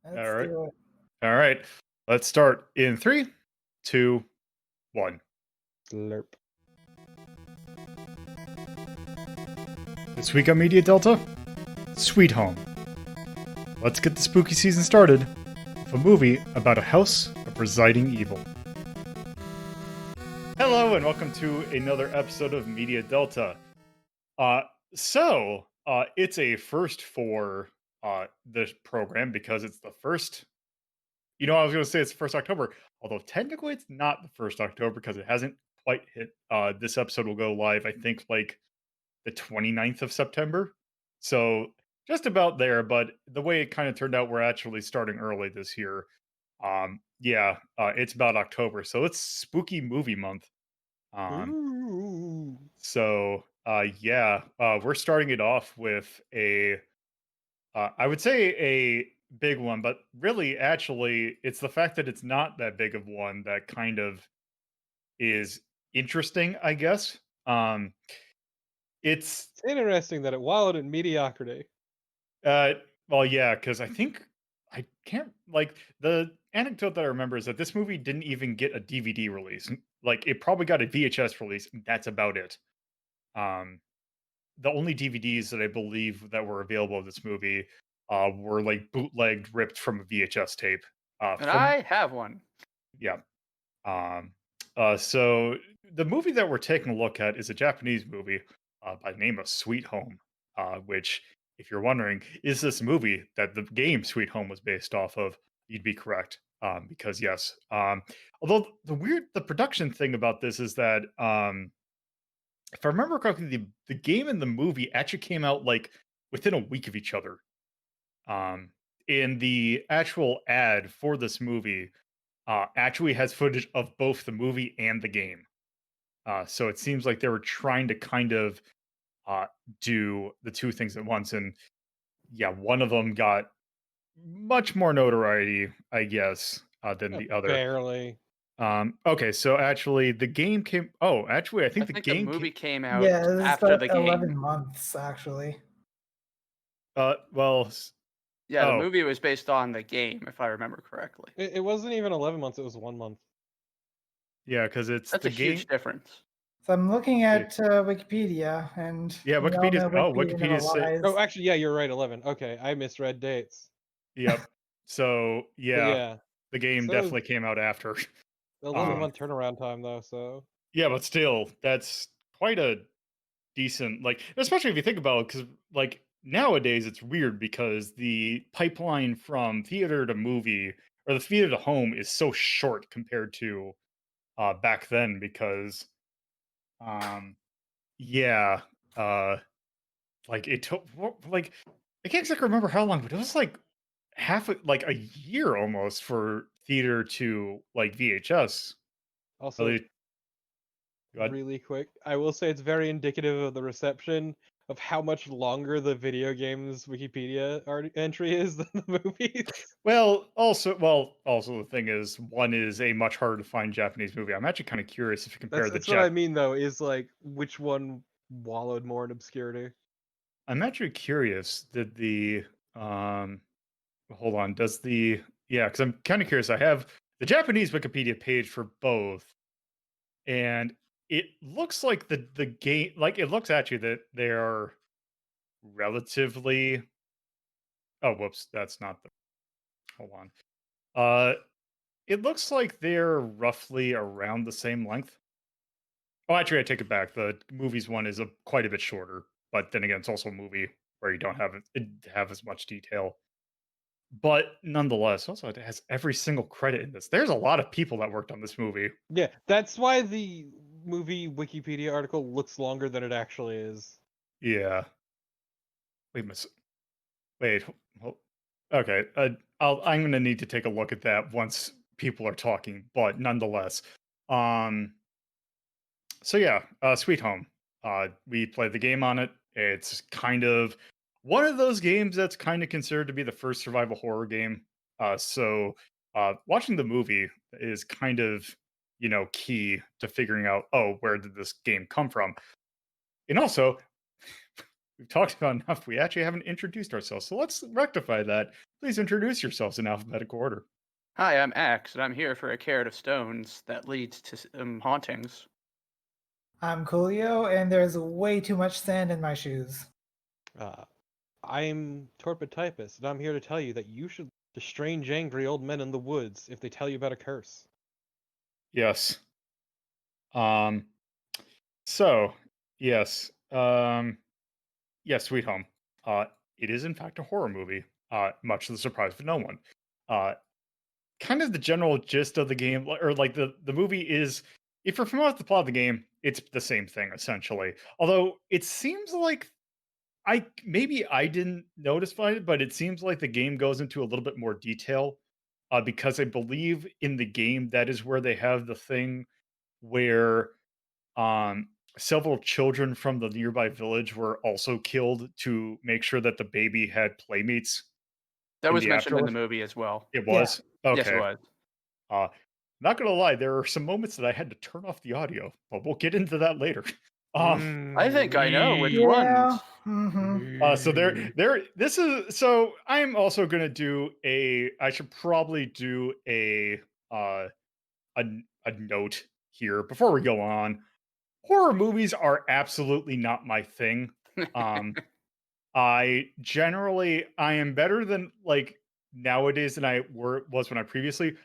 All Let's right. do it. All right. Let's start in three, two, one. Slurp. This week on Media Delta, Sweet Home. Let's get the spooky season started with a movie about a house of residing evil. Hello, and welcome to another episode of Media Delta. It's a first for this program because it's the first. I was going to say it's the first October, although technically it's not the first October because it hasn't quite hit. This episode will go live, I think, like the 29th of September. So just about there, but the way it kind of turned out, we're actually starting early this year. It's about October. So it's spooky movie month. Um, Ooh. we're starting it off with I would say a big one, but really, actually, it's the fact that it's not that big of one that kind of is interesting, I guess. It's It's interesting that it wallowed in mediocrity. uh, well, yeah, because I think I can't like the anecdote that I remember is that this movie didn't even get a DVD release. Like, it probably got a VHS release. And that's about it. Um, the only DVDs that I believe that were available of this movie were like bootlegged, ripped from a VHS tape. And From I have one. Yeah. Um, so the movie that we're taking a look at is a Japanese movie by the name of Sweet Home, which, if you're wondering, is this movie that the game Sweet Home was based off of? You'd be correct. Because yes. Although the production thing about this is that if I remember correctly, the game and the movie actually came out like within a week of each other. Um, and the actual ad for this movie actually has footage of both the movie and the game. So it seems like they were trying to kind of uh, do the two things at once. And yeah, one of them got much more notoriety, I guess, than the other. Barely. Okay, so actually, the game came. Oh, actually, I I think the think the game came. movie came out Yeah, this is after about the 11 game. months, actually. Well, Yeah, the oh, movie was based on the game, if I remember correctly. It wasn't even 11 months, it was 1 month. yeah, because it's That's the a huge game. difference. So I'm looking Yeah, at Wikipedia, and yeah, we all Wikipedia's. know Oh, Wikipedia never Wikipedia's. lies. Oh, actually, yeah, you're right, 11. Okay, I misread dates. Yep. So But yeah, yeah, the game so definitely came out after. 11 Um, month turnaround time, though, so. yeah, but still, that's quite a decent, like, especially if you think about it, because like nowadays it's weird because the pipeline from theater to movie or the theater to home is so short compared to back then because um yeah uh like it took like I can't exactly remember how long, but it was like like a year almost for theater to like VHS. Also, Really, good. really quick, I will say it's very indicative of the reception of how much longer the video games Wikipedia entry is than the movies. Also the thing is, one is a much harder to find Japanese movie. I'm actually kind of curious if you compare the That's what I Jap. mean, though, is like which one wallowed more in obscurity. I'm actually curious. Did the hold on? Does the yeah? Because I'm kind of curious. I have the Japanese Wikipedia page for both, and it looks like the game. Like it looks actually that they are relatively. Oh, whoops! That's not the. Hold on. Uh, it looks like they're roughly around the same length. Oh, actually, I take it back. The movies one is quite a bit shorter, but then again, it's also a movie where you don't have as much detail. But nonetheless, also it has every single credit in this. There's a lot of people that worked on this movie. Yeah, that's why the movie Wikipedia article looks longer than it actually is. Yeah. Wait, wait. Hold, okay. I'm gonna need to take a look at that once people are talking. But nonetheless, um, so yeah, Sweet Home. We played the game on it. It's kind of one of those games that's kind of considered to be the first survival horror game. Watching the movie is kind of key to figuring out, oh, where did this game come from? And also, we've talked about enough. We actually haven't introduced ourselves, so let's rectify that. Please introduce yourselves in alphabetical order. Hi, I'm Axe, and I'm here for a carrot of stones that leads to hauntings. I'm Coolio, and there's way too much sand in my shoes. Uh, I'm Torpitypus, and I'm here to tell you that you should to strange, angry old men in the woods if they tell you about a curse. Yes. Um. So, yes. Yes, Sweet Home. It is in fact a horror movie. Much to the surprise of no one. Uh, Kind of the general gist of the game, or like the movie is, if you're familiar with the plot of the game, it's the same thing essentially. Although it seems like maybe I didn't notice it, but it seems like the game goes into a little bit more detail. Because I believe in the game that is where they have the thing where um several children from the nearby village were also killed to make sure that the baby had playmates That in was the mentioned in the afterlife. movie as well. It Yeah. was? Yes, it Okay. was. Uh, not gonna lie, there are some moments that I had to turn off the audio, but we'll get into that later. Um, I think I know which Yee. Yeah. ones. Mm-hmm. so this is, so I'm also gonna do I should probably do uh, a, a note here before we go on. Horror movies are absolutely not my thing. Um, I am better than like nowadays than was when I previously.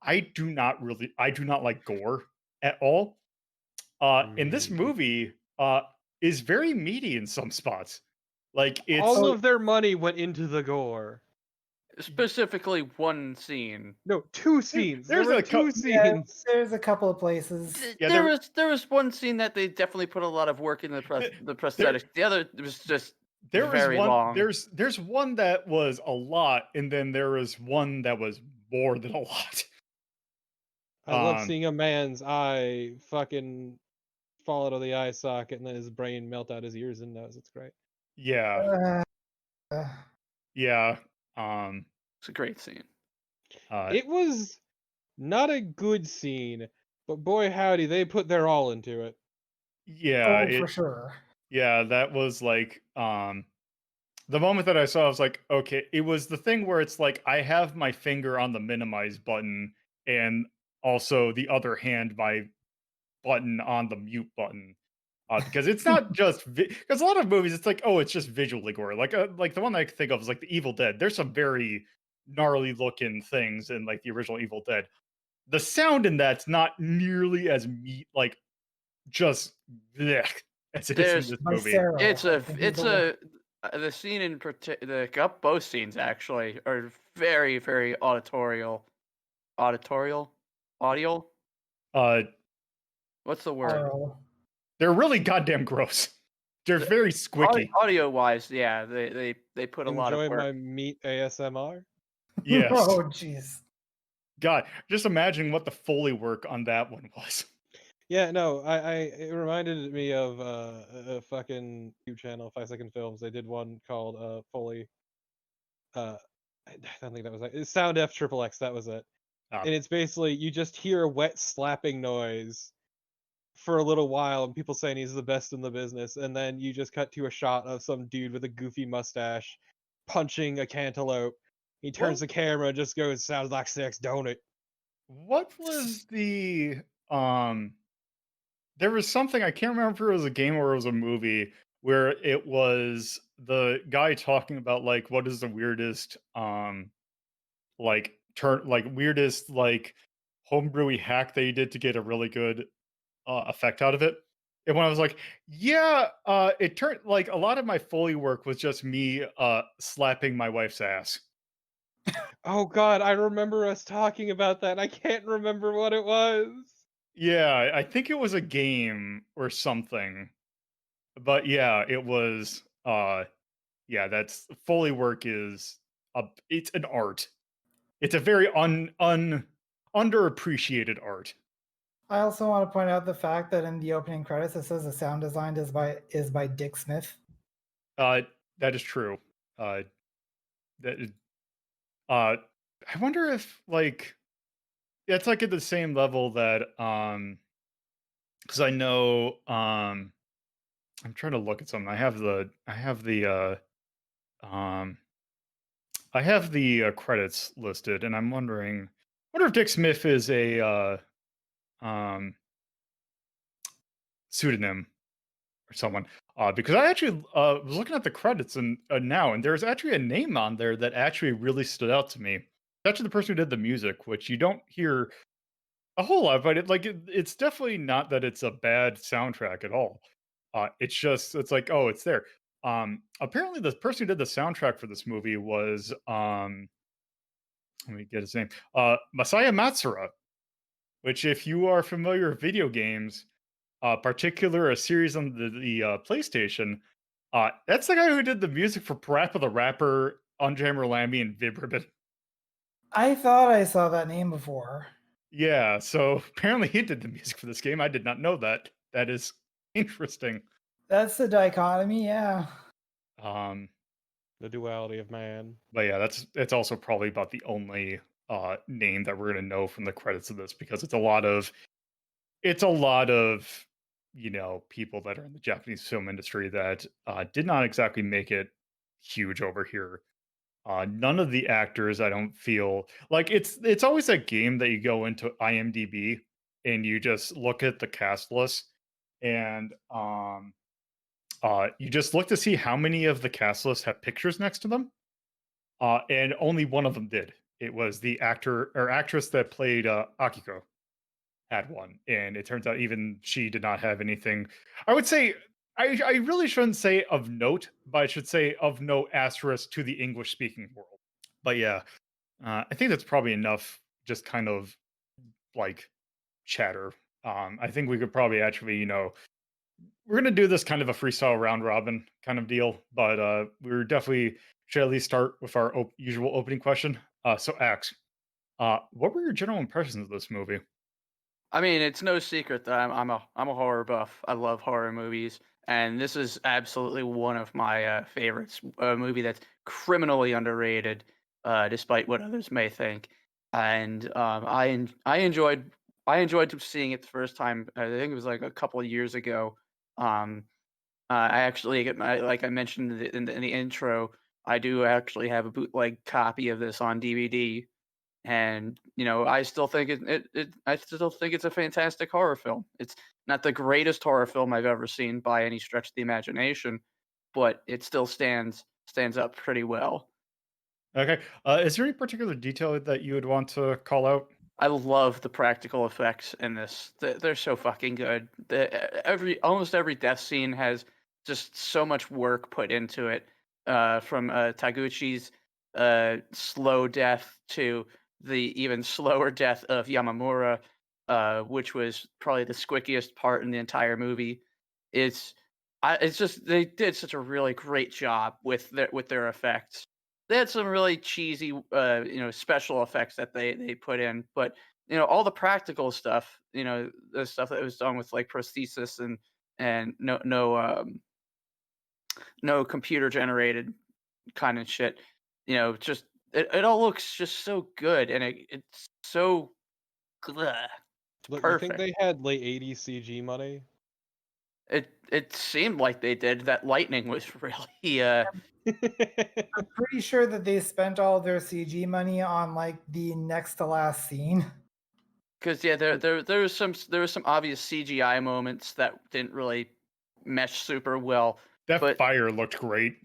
I do not like gore at all. And this movie is very meaty in some spots. Like it's All Oh, of their money went into the gore. Specifically, one scene. No, two scenes. There there's were a two yeah, scenes. there's a couple of places. yeah There was one scene that they definitely put a lot of work in the there prosthetics. The other was just there is very one long. there's one that was a lot, and then there was one that was more than a lot. I love Um, seeing a man's eye fucking fall out of the eye socket and then his brain melt out his ears and nose. It's great. yeah, Uh, yeah. Um, It's a great scene. It was not a good scene, but boy howdy, they put their all into it. yeah, oh, for sure. yeah, that was like the moment that I saw, I was like, okay, it was the thing where it's like I have my finger on the minimize button and also the other hand my button on the mute button. Because it's not just because a lot of movies, it's like, oh, it's just visually gory. Like the one I can think of is like the Evil Dead. There's some very gnarly looking things in like the original Evil Dead. The sound in that's not nearly as like just blech as it is in There's this movie. Mycero, It's I a think is it's the one. the scene in particular, both scenes actually are very very auditorial audio. Uh, What's the word? Oh, they're really goddamn gross. They're very squicky. Audio wise, yeah, they put a lot of Enjoy work. my meat ASMR. Yes. oh, jeez. God, just imagine what the Foley work on that one was. Yeah, no, it reminded me of a fucking YouTube channel, 5 Second Films. They did one called Foley. I don't think that was it. It's Sound F Triple X. That was it. Ah. And it's basically you just hear a wet slapping noise for a little while, and people saying he's the best in the business, and then you just cut to a shot of some dude with a goofy mustache punching a cantaloupe. He turns the camera and just goes, "Sounds like sex, don't it?" What was the there was something I can't remember if it was a game or it was a movie where it was the guy talking about like what is the weirdest weirdest like homebrewy hack that he did to get a really good effect out of it. And when I was like, yeah, it turned like a lot of my Foley work was just me slapping my wife's ass. Oh god, I remember us talking about that. I can't remember what it was. Yeah, I think it was a game or something. But yeah, it was yeah, that's Foley work is it's an art. It's a very underappreciated art. I also want to point out the fact that in the opening credits it says the sound design is by Dick Smith. That is true. That is, I wonder if like it's like at the same level that because I know I'm trying to look at something. Um I have the credits listed, and I'm wonder if Dick Smith is a um pseudonym or someone. Because I actually was looking at the credits and now, and there's actually a name on there that actually really stood out to me. It's actually the person who did the music, which you don't hear a whole lot, but it's definitely not that it's a bad soundtrack at all. It's just it's like, oh, it's there. Apparently the person who did the soundtrack for this movie was let me get his name. Masaya Matsura, which if you are familiar with video games, particular a series on the PlayStation, that's the guy who did the music for Parappa the Rapper, Unjammer Lammy, and Vib Ribbon. I thought I saw that name before. Yeah, so apparently he did the music for this game. I did not know that. That is interesting. That's the dichotomy, yeah. Um, The duality of man. but yeah, it's also probably about the only name that we're gonna know from the credits of this because it's a lot of people that are in the Japanese film industry that did not exactly make it huge over here. None of the actors, I don't feel like it's always that game that you go into IMDb and you just look at the cast list and you just look to see how many of the cast lists have pictures next to them. And only one of them did. It was the actor or actress that played Akiko had one, and it turns out even she did not have anything. I would say I really shouldn't say of note, but I should say of no asterisk to the English speaking world. But yeah, I think that's probably enough. Just kind of like chatter. I think we could probably actually, we're gonna do this kind of a freestyle round robin kind of deal, but we're definitely should at least start with our usual opening question. So Axe, what were your general impressions of this movie? I mean, it's no secret that I'm a horror buff. I love horror movies, and this is absolutely one of my favorites. A movie that's criminally underrated, despite what others may think. And I enjoyed seeing it the first time. I think it was like a couple of years ago. Um, I actually get my like I mentioned in the intro. I do actually have a bootleg copy of this on DVD, and I still think I still think it's a fantastic horror film. It's not the greatest horror film I've ever seen by any stretch of the imagination, but it still stands up pretty well. Okay, is there any particular detail that you would want to call out? I love the practical effects in this. They're so fucking good. Every almost every death scene has just so much work put into it. From Taguchi's slow death to the even slower death of Yamamura, which was probably the squickiest part in the entire movie. It's it's just they did such a really great job with their effects. They had some really cheesy, special effects that they put in, but all the practical stuff, the stuff that was done with like prosthesis and no computer generated kind of shit. Just it all looks just so good, and it's so bleh, it's Look, you think perfect. they had late 80s CG money? It seemed like they did. That lightning was really I'm pretty sure that they spent all their CG money on like the next to last scene. because yeah, there was some obvious CGI moments that didn't really mesh super well, That but fire looked great.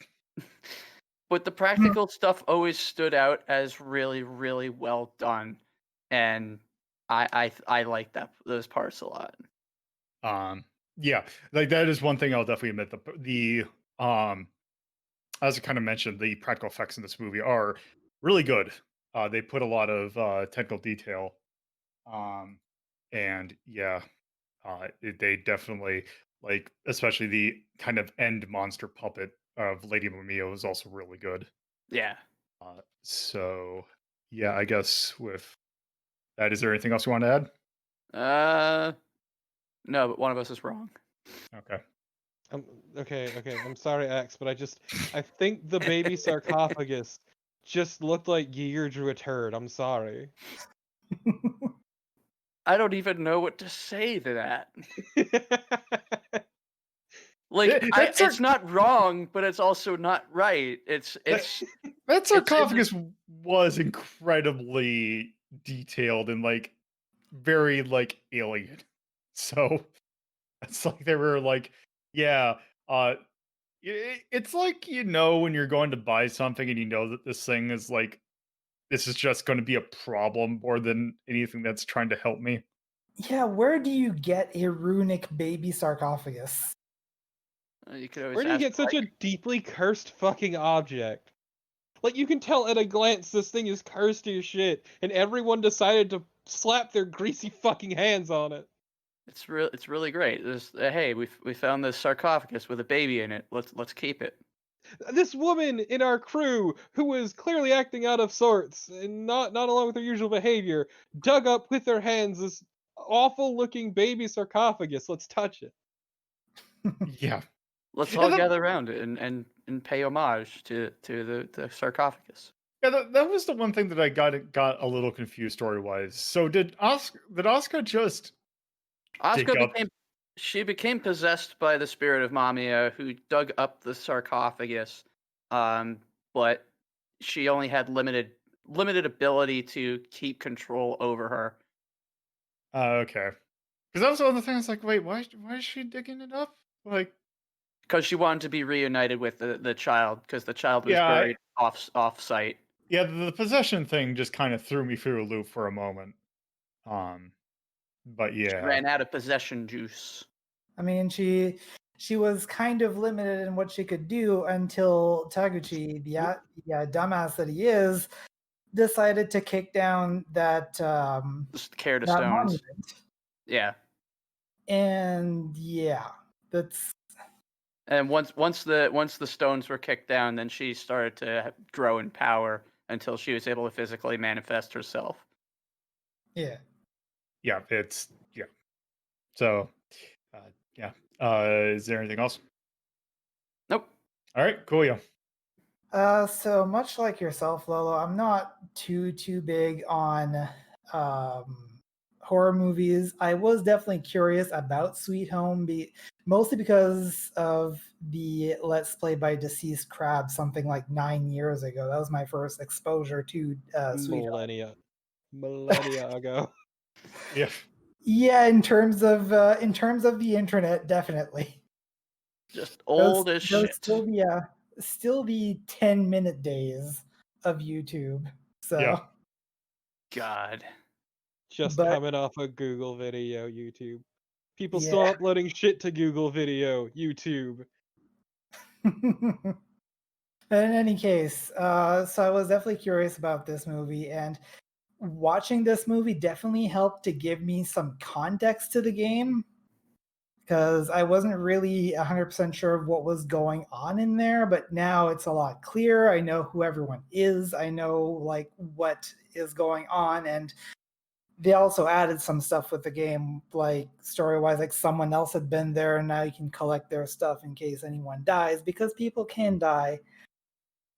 the practical stuff always stood out as really really well done, and I like those parts a lot. Um, yeah, like that is one thing I'll definitely admit. As I kind of mentioned, the practical effects in this movie are really good. They put a lot of technical detail, um, and yeah, they definitely like, especially the kind of end monster puppet of Lady Mimio is also really good. Yeah. So yeah, I guess with that, is there anything else you want to add? Uh, no, but one of us is wrong. Okay. Um, okay. I'm sorry, X, but I think the baby sarcophagus just looked like Giger drew a turd. I'm sorry. I don't even know what to say to that. Like That's it's not wrong, but it's also not right. that sarcophagus was incredibly detailed and like very like alien. So it's like they were like, yeah, it's like when you're going to buy something and you know that this thing is like this is just going to be a problem more than anything that's trying to help me. Yeah, where do you get a runic baby sarcophagus? You could always Where do you ask get such a deeply cursed fucking object? Like, you can tell at a glance this thing is cursed as shit, and everyone decided to slap their greasy fucking hands on it. It's really great. Hey, we found this sarcophagus with a baby in it. Let's keep it. This woman in our crew, who was clearly acting out of sorts and not along with her usual behavior, dug up with her hands this awful looking baby sarcophagus. Let's touch it. Yeah. Let's Yeah, all gather around it and pay homage to the sarcophagus. that was the one thing that I got a little confused story wise. So did Asuka just dig Asuka up? became possessed by the spirit of Mamiya, who dug up the sarcophagus. But she only had limited ability to keep control over her. Okay. Because that was the other thing. I was like, wait, why is she digging it up? Like, Because she wanted to be reunited with the child, because the child was Yeah, buried off site. yeah, the possession thing just kind of threw me through a loop for a moment. But She yeah, ran out of possession juice. I mean, she was kind of limited in what she could do until Taguchi, the dumbass that he is, decided to kick down that Just care to that stones. monument. Yeah. And yeah, that's And once the stones were kicked down, then she started to grow in power until she was able to physically manifest herself. yeah. yeah. So, yeah. Is there anything else? Nope. All right, cool. Yeah. So much like yourself, Lolo, I'm not too big on horror movies. I was definitely curious about Sweet Home, mostly because of the Let's Play by Deceased Crab something like 9 years ago. That was my first exposure to Sweet Home. Millennia ago. Yeah. Yeah, in terms of the internet, definitely. Just old as shit. Still the 10-minute days of YouTube. So Yeah. God. Just But- coming off a Google video, YouTube. People still Yeah. uploading shit to Google video, YouTube. in any case, so I was definitely curious about this movie, and watching this movie definitely helped to give me some context to the game, because I wasn't really 100% sure of what was going on in there, but now it's a lot clearer. I know who everyone is. I know like what is going on, and they also added some stuff with the game, like story-wise, like someone else had been there, and now you can collect their stuff in case anyone dies, because people can die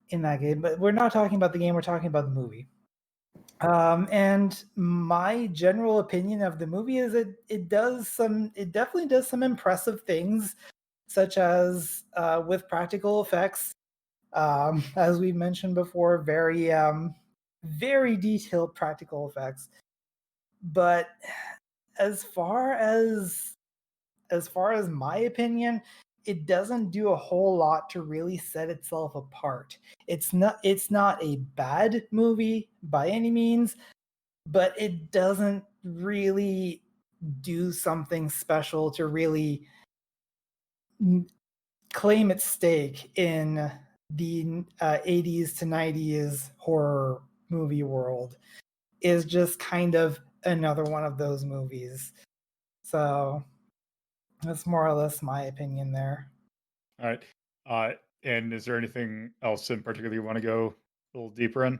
in that game. But we're not talking about the game; we're talking about the movie. And my general opinion of the movie is it definitely does some impressive things, such as with practical effects. As we mentioned before, very detailed practical effects. But as far as my opinion, it doesn't do a whole lot to really set itself apart. It's not a bad movie by any means, but it doesn't really do something special to really claim its stake in the 80s to 90s horror movie world. Is just kind of another one of those movies. So that's more or less my opinion there. All right. And is there anything else in particular you want to go a little deeper in,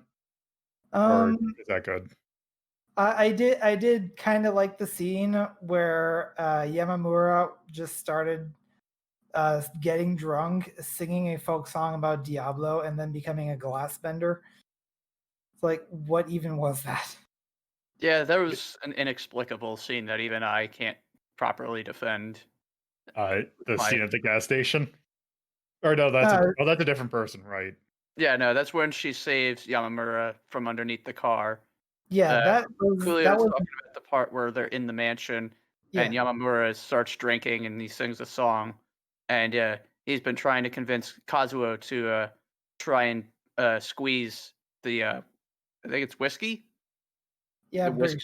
or is that good? I did kind of like the scene where Yamamura just started getting drunk, singing a folk song about Diablo, and then becoming a glass bender. It's like, what even was that? Yeah, there was an inexplicable scene that even I can't properly defend. The My scene at the gas station. Or no, Uh, that's a different person, right? Yeah, no, that's when she saves Yamamura from underneath the car. yeah, Uh, that Coolio's was talking about the part where they're in the mansion and yeah. Yamamura starts drinking and he sings a song, and he's been trying to convince Kazuo to try and squeeze the I think it's whiskey, Yeah, the I'm pretty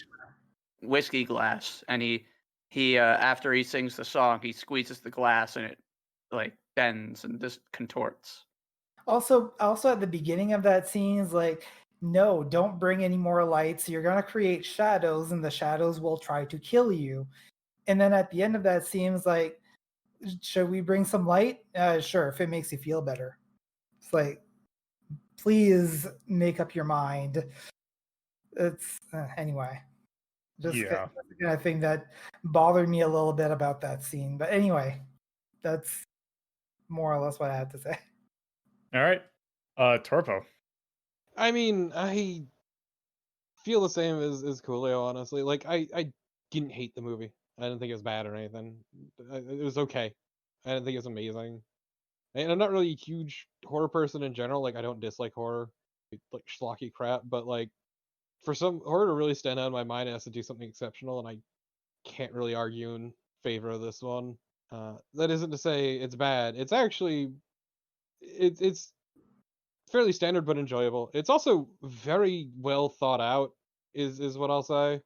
whiskey glass, and he after he sings the song, he squeezes the glass and it like bends and just contorts. Also at the beginning of that scene is like, no, don't bring any more lights. You're gonna create shadows, and the shadows will try to kill you. And then at the end of that scene is like, should we bring some light? Sure, if it makes you feel better. It's like, please make up your mind. It's anyway. Just Yeah. that's the kind of thing that bothered me a little bit about that scene. But anyway, that's more or less what I had to say. All right. Torpo. I mean, I feel the same as Coolio, honestly. Like, I didn't hate the movie. I didn't think it was bad or anything. It was okay. I didn't think it was amazing. And I'm not really a huge horror person in general. Like, I don't dislike horror, like schlocky crap. But like, for some horror to really stand out in my mind, it has to do something exceptional, and I can't really argue in favor of this one. That isn't to say it's bad. It's actually it's fairly standard but enjoyable. It's also very well thought out. Is what I'll say.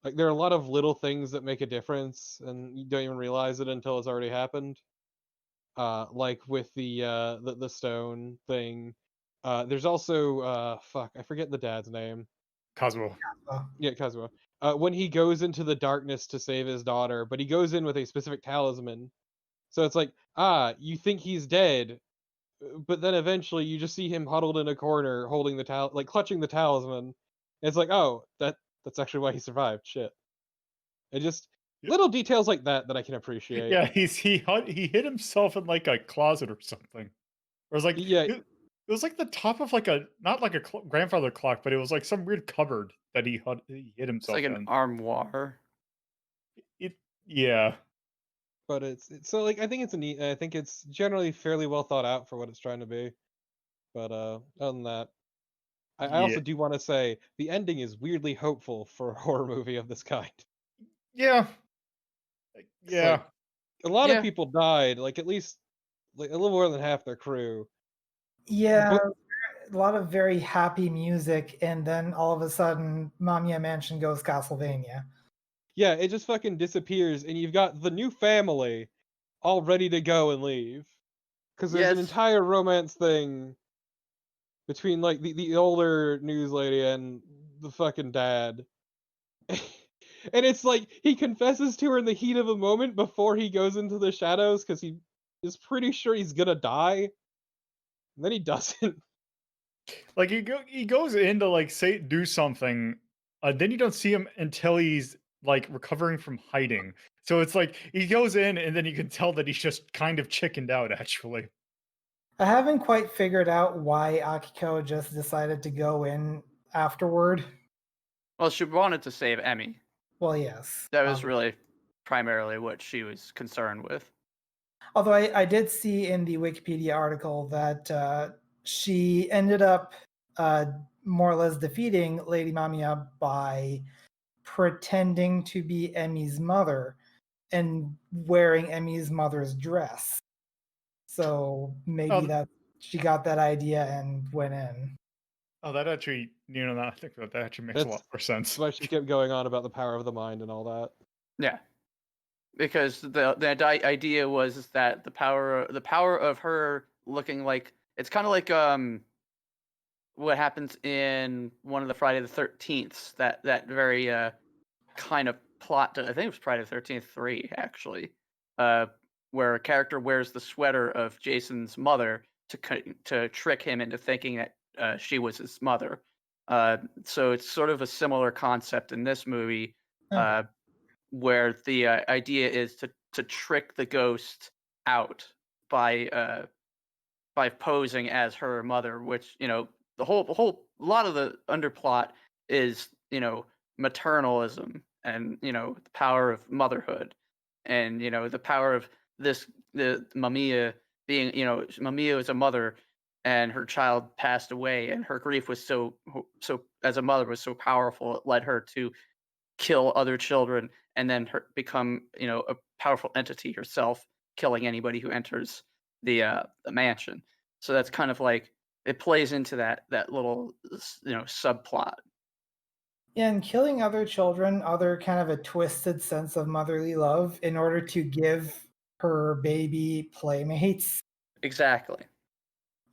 Like there are a lot of little things that make a difference, and you don't even realize it until it's already happened. Like with the stone thing. There's also fuck, I forget the dad's name. Kazuo. Yeah, Kazuo. When he goes into the darkness to save his daughter, but he goes in with a specific talisman. So it's like, you think he's dead, but then eventually you just see him huddled in a corner holding the like clutching the talisman. And it's like, oh, that's actually why he survived. Shit. It just Yep. little details like that I can appreciate. Yeah, he hid himself in like a closet or something. Or it was like Yeah, it was like the top of like a not like a grandfather clock, but it was like some weird cupboard that he hid It's like himself an in. armoire. It yeah. but it's so like I think it's a neat. I think it's generally fairly well thought out for what it's trying to be. But other than that, I Yeah. also do want to say the ending is weirdly hopeful for a horror movie of this kind. Yeah. Like Yeah. a lot of Yeah, people died, like at least like a little more than half their crew. Yeah, But a lot of very happy music, and then all of a sudden, Mamiya Mansion goes Castlevania. yeah, it just fucking disappears, and you've got the new family all ready to go and leave. Because there's an yes. entire romance thing between like the older news lady and the fucking dad. And it's like he confesses to her in the heat of the moment before he goes into the shadows because he is pretty sure he's gonna die. And then he doesn't. Like he goes in to like say do something, then you don't see him until he's like recovering from hiding. So it's like he goes in and then you can tell that he's just kind of chickened out actually. I haven't quite figured out why Akiko just decided to go in afterward. Well, she wanted to save Emmy. Well, yes. That was really primarily what she was concerned with. Although I did see in the Wikipedia article that she ended up more or less defeating Lady Mamiya by pretending to be Emmy's mother and wearing Emmy's mother's dress. So maybe Oh, that she got that idea and went in. oh, that actually, now I think that actually makes a That's lot more sense. why she kept going on about the power of the mind and all that. Yeah, because the idea was that the power of her looking like it's kind of like what happens in one of the Friday the 13th, that very kind of plot. I think it was Friday the 13th 3 actually, uh, where a character wears the sweater of Jason's mother to trick him into thinking that she was his mother. So it's sort of a similar concept in this movie, Okay. uh, where the idea is to trick the ghost out by posing as her mother, which the whole lot of the underplot is maternalism and the power of motherhood. and the power of the Mamiya being, Mamiya is a mother, and her child passed away, and her grief was so as a mother was so powerful, it led her to kill other children, and then become a powerful entity herself, killing anybody who enters the mansion. So that's kind of like it plays into that little subplot. Yeah, and killing other children, other kind of a twisted sense of motherly love in order to give her baby playmates. Exactly.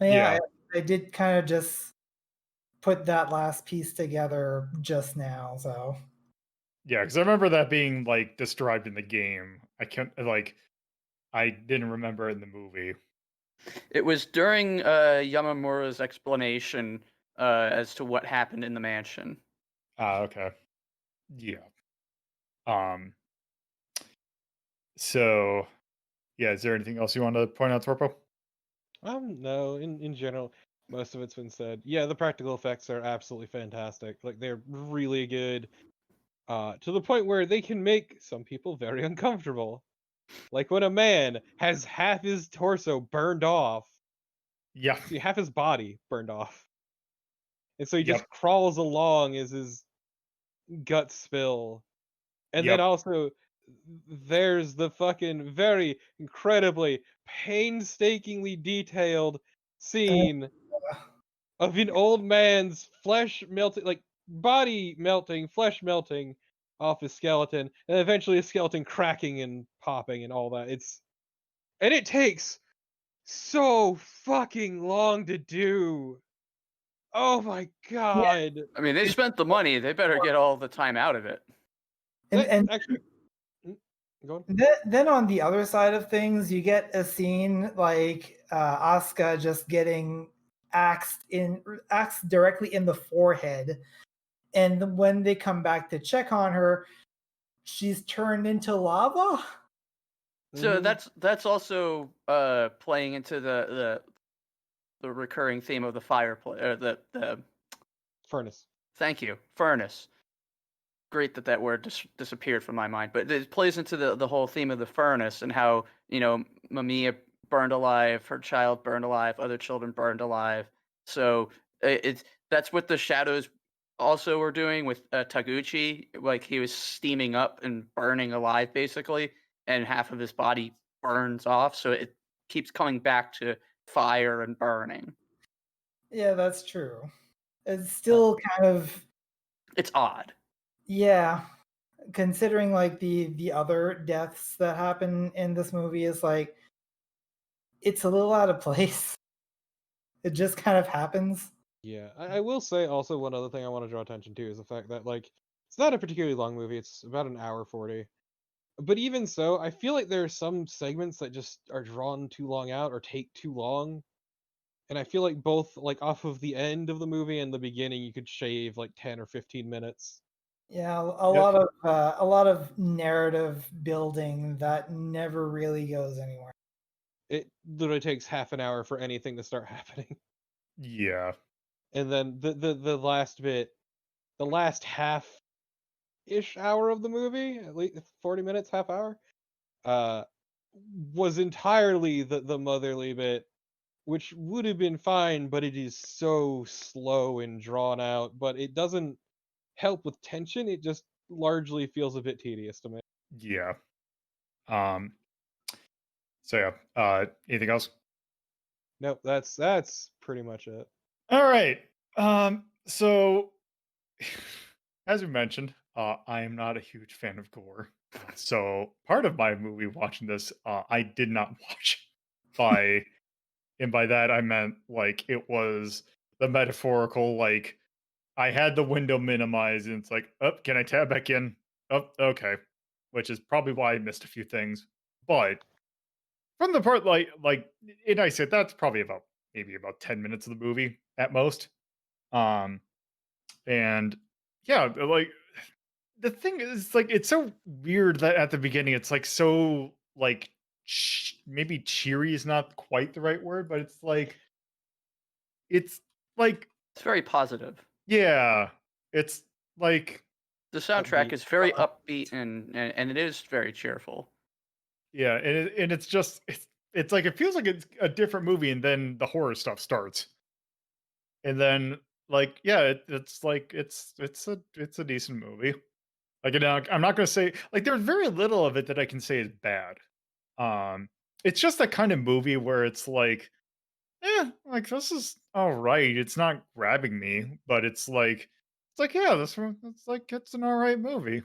Yeah, Yeah. I did kind of just put that last piece together just now. So Yeah, because I remember that being like described in the game. I can't like I didn't remember it in the movie. It was during Yamamura's explanation as to what happened in the mansion. Ah, okay. Yeah. Um. So yeah, is there anything else you want to point out, Torpo? No, in general, most of it's been said. Yeah, the practical effects are absolutely fantastic. Like they're really good, to the point where they can make some people very uncomfortable. Like when a man has half his torso burned off, Yeah. see half his body burned off, and so he Yep. just crawls along as his guts spill. And then Yep. also there's the fucking very incredibly painstakingly detailed scene of an old man's flesh melting, like body melting, flesh melting off his skeleton, and eventually a skeleton cracking and popping and all that. And it takes so fucking long to do. Oh my yeah, god. I mean, they it's spent the money; they better get all the time out of it. That and actually, go on. then on the other side of things, you get a scene like Asuka just getting axed directly in the forehead, and when they come back to check on her, she's turned into lava. So Mhm. that's also playing into the recurring theme of the fireplace, or the Furnace. thank you, furnace. Great that that word disappeared from my mind, but it plays into the whole theme of the furnace and how Mamiya burned alive, her child burned alive, other children burned alive. So it's that's what the shadows also were doing with Taguchi. Like he was steaming up and burning alive basically, and half of his body burns off. So it keeps coming back to fire and burning. Yeah, that's true. It's Uh, still kind of, It's odd. yeah, considering like the other deaths that happen in this movie is like it's a little out of place. It just kind of happens. Yeah, I will say also one other thing I want to draw attention to is the fact that like it's not a particularly long movie. It's about an hour 40. But even so, I feel like there are some segments that just are drawn too long out or take too long. And I feel like both like off of the end of the movie and the beginning, you could shave like 10 or 15 minutes. Yeah, Yep. a lot of narrative building that never really goes anywhere. It literally takes half an hour for anything to start happening. Yeah. And then the last bit, the last half ish hour of the movie, at least 40 minutes, half hour, uh was entirely the motherly bit, which would have been fine, but it is so slow and drawn out, but it doesn't help with tension. It just largely feels a bit tedious to me. Yeah. Um. So yeah. Anything else? Nope, that's pretty much it. All right. So as we mentioned, I am not a huge fan of gore. So part of my movie watching this, I did not watch by and by that I meant like it was the metaphorical, like I had the window minimized and it's like, oh, can I tab back in? Oh, okay. Which is probably why I missed a few things. But from the part and I said that's probably about maybe about 10 minutes of the movie at most. Um and yeah, like the thing is like it's so weird that at the beginning it's like so like maybe cheery is not quite the right word, but it's like It's very positive. yeah, it's like The soundtrack Upbeat. is very upbeat and it is very cheerful. Yeah, and it's just it's like it feels like it's a different movie, and then the horror stuff starts, and then like yeah, it's like it's a decent movie. Like I'm not gonna say like there's very little of it that I can say is bad. Um, it's just that kind of movie where it's like this is all right. It's not grabbing me, but it's like yeah, this one it's like it's an all right movie.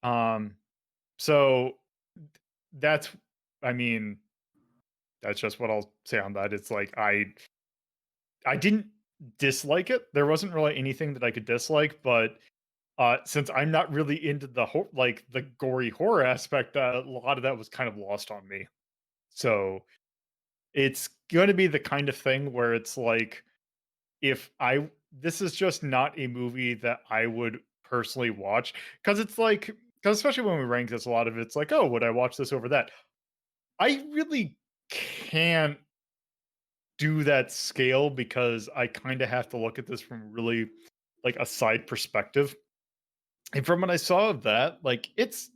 Um, so that's I mean that's just what I'll say on that. It's like I didn't dislike it. There wasn't really anything that I could dislike, but since I'm not really into like the gory horror aspect, a lot of that was kind of lost on me. So it's going to be the kind of thing where it's like if I this is just not a movie that I would personally watch because it's like because especially when we rank this, a lot of it's like, oh, would I watch this over that? I really can't do that scale because I kind of have to look at this from really like a side perspective. And from what I saw of that, like it's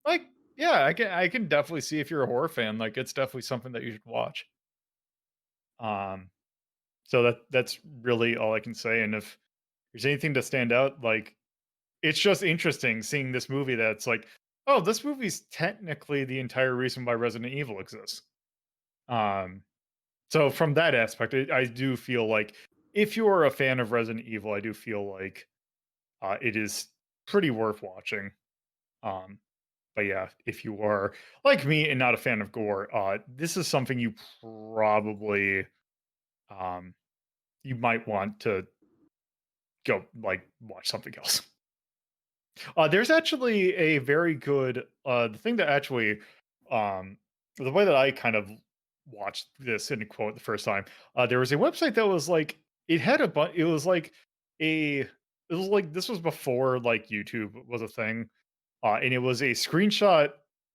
like yeah, I can definitely see if you're a horror fan, like it's definitely something that you should watch. Um so that's really all I can say. And if there's anything to stand out, like it's just interesting seeing this movie that's like, oh, this movie's technically the entire reason why Resident Evil exists. Um So from that aspect, I do feel like if you're a fan of Resident Evil, I do feel like it is pretty worth watching. Um, but yeah, if you are like me and not a fan of gore, this is something probably um, you might want to go like watch something else. There's actually a very good the thing that actually um the way that I kind of watched this in quote the first time, there was a website that was like it had a it was like it was like this was before like YouTube was a thing. And it was a screenshot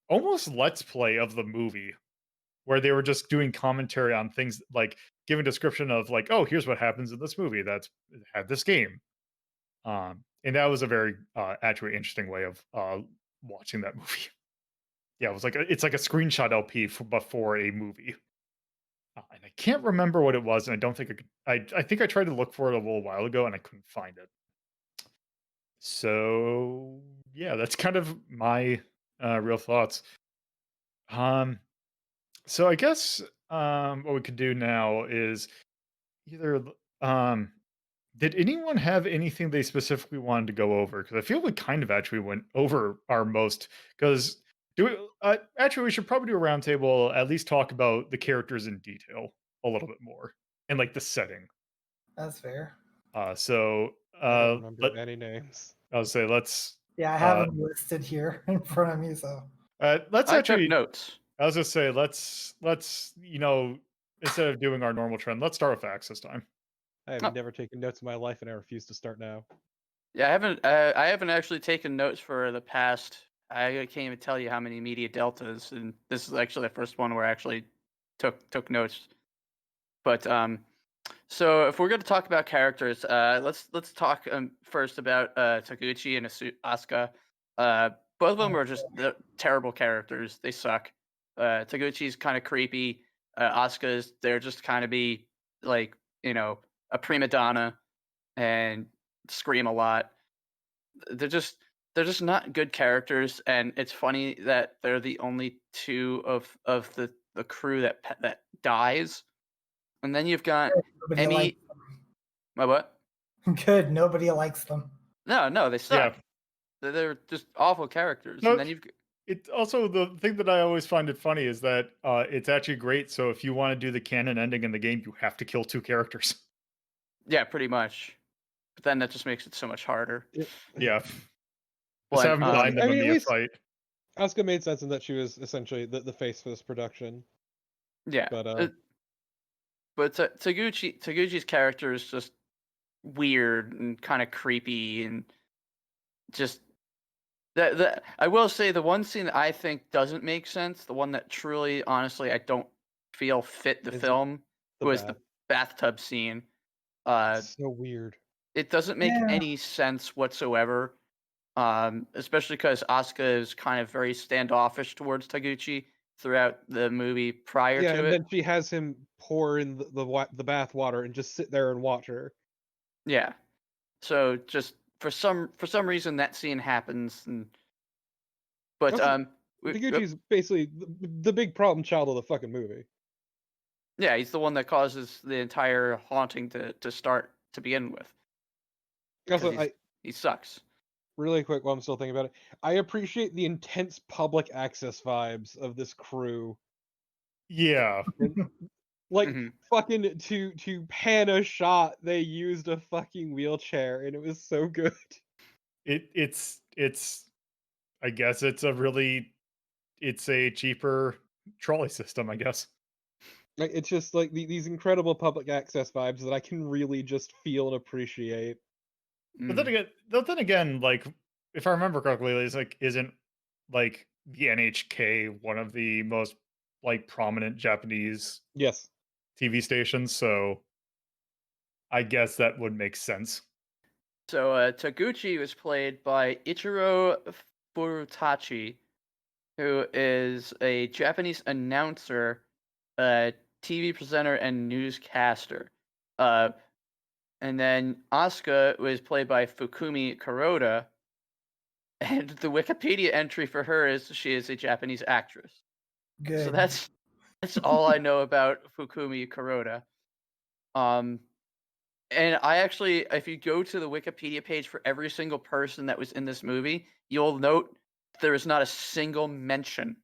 almost let's play of the movie where they were just doing commentary on things like giving description of like, oh, here's what happens in this movie that's had this game. And that was a very, actually interesting way of, watching that movie. Yeah, it was like it's like a screenshot LP for before a movie, and I can't remember what it was, and I don't think I could I think I tried to look for it a little while ago, and I couldn't find it. So, yeah, that's kind of my, real thoughts. Um, so I guess, what we could do now is either, did anyone have anything they specifically wanted to go over? Because I feel we kind of actually went over our most. Because do we, actually, we should probably do a roundtable. At least talk about the characters in detail a little bit more and like the setting. That's fair. So I don't remember let any names. I'll say Yeah, I have uh, them listed here in front of me. So let's I took actually. notes. I was just say let's instead of doing our normal trend, let's start with facts this time. I have Oh, never taken notes in my life, and I refuse to start now. yeah, I haven't actually taken notes for the past. I can't even tell you how many media deltas, and this is actually the first one where I actually took notes. But so if we're going to talk about characters, let's talk first about Taguchi and Asuka. Both of them are just terrible characters. They suck. Taguchi's kind of creepy. Asuka's they're just kind of be like a prima donna and scream a lot. They're just they're just not good characters, and it's funny that they're the only two of the crew that dies. And then you've got nobody likes Emmy. My what? them. Good. Nobody likes them. No, they Yeah. suck. They're just awful characters. And No, then you've it also the thing that I always find it funny is that it's actually great. So if you want to do the canon ending in the game, you have to kill two characters. yeah, pretty much. But then that just makes it so much harder. Yeah, just But have them behind them I mean, in at the least fight. Asuka made sense in that she was essentially the face for this production. yeah, But but Taguchi's character is just weird and kind of creepy and just that I will say the one scene that I think doesn't make sense, the one that truly honestly I don't feel fit the Is it film the was bath. the bathtub scene. Uh So weird. it doesn't make Yeah. any sense whatsoever. Especially because Asuka is kind of very standoffish towards Taguchi. throughout the movie prior Yeah, to and it. then she has him pour in the bath water and just sit there and watch her. Yeah. So just for some reason that scene happens, but Also, we, Taguchi's basically the big problem child of the fucking movie. yeah, he's the one that causes the entire haunting to start to begin with because Also, he sucks. really quick while I'm still thinking about it, I appreciate the intense public access vibes of this crew. Yeah. Like Mhm. fucking to pan a shot, they used a fucking wheelchair, and it was so good. It's I guess it's a cheaper trolley system, I guess. Like it's just like these incredible public access vibes that I can really just feel and appreciate. Mhm. But then again, like if I remember correctly, it's like isn't like the NHK one of the most like prominent Japanese Yes. TV stations, so I guess that would make sense. So Taguchi was played by Ichiro Furutachi, who is a Japanese announcer, TV presenter, and newscaster. Uh, and then Asuka was played by Fukumi Kuroda, and the Wikipedia entry for her is she is a Japanese actress. So Good. that's all I know about Fukumi Kuroda. Um, and I actually, if you go to the Wikipedia page for every single person that was in this movie, you'll note there is not a single mention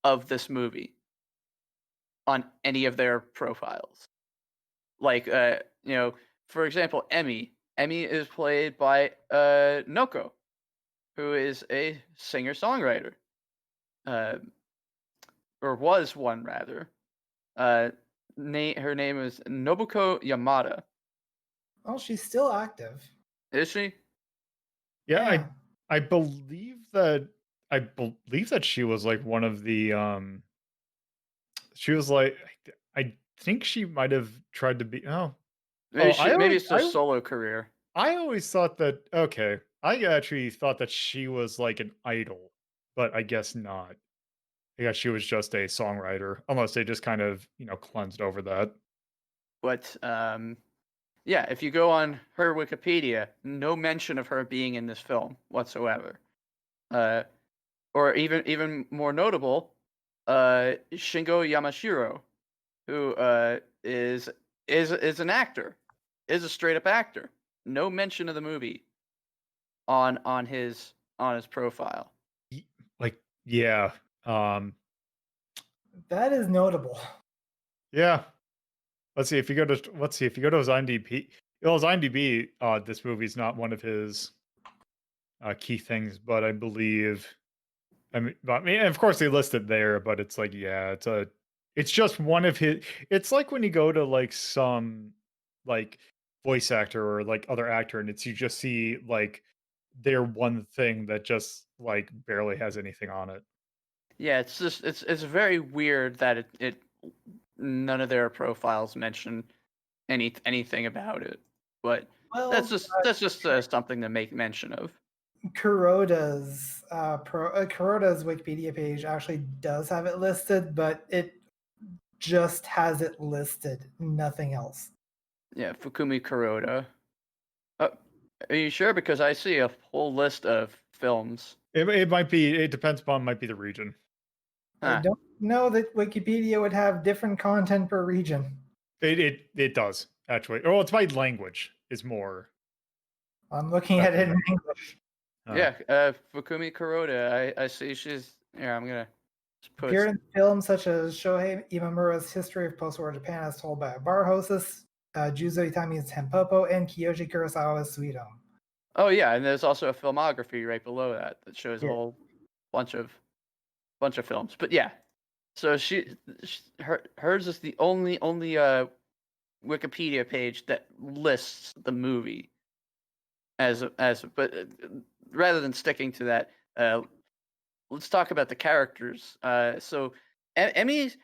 of this movie on any of their profiles. Like, for example, Emmy. Emmy is played by Noko, who is a singer-songwriter, uh, or was one rather. Uh, her name is Nobuko Yamada. Oh, she's still active. Is she? Yeah, Yeah. I believe that she was like one of the she was like I think she might have tried to be Maybe I maybe always it's a solo career. I always thought that okay. I actually thought that she was like an idol, but I guess not. I guess she was just a songwriter, unless they just kind of, cleansed over that. But yeah, if you go on her Wikipedia, no mention of her being in this film whatsoever. Uh, or even more notable, Shingo Yamashiro, who is an actor, is a straight up actor. No mention of the movie on his profile. Like, yeah. Um, That is notable. yeah. Let's see if you go to his IMDb. Well, his IMDb, this movie's not one of his key things, but I mean, of course they list it there, but it's like, yeah, it's just one of his. It's like when you go to like some like voice actor or like other actor, and you just see like their one thing that just like barely has anything on it. Yeah, it's just it's very weird that it none of their profiles mention anything about it. But that's Well, just something to make mention of. Kuroda's Wikipedia page actually does have it listed, but it just has it listed, nothing else. Yeah, Fukumi Kuroda. Uh, are you sure? Because I see a whole list of films. It might be. It depends upon might be the region. I Huh. don't know that Wikipedia would have different content per region. It does actually. Oh, it's by language is more. I'm looking at it in English. Yeah, Fukumi Kuroda. I see she's. Yeah, I'm gonna just put. Appeared in films such as Shohei Imamura's History of Post-War Japan as told by a bar hostess, Juzo Itami's Tempopo, and Kiyoshi Kurosawa's Sweet Home. Oh yeah, and there's also a filmography right below that shows a Yeah. whole bunch of films. But yeah, so hers is the only Wikipedia page that lists the movie but rather than sticking to that, let's talk about the characters. So Emmy's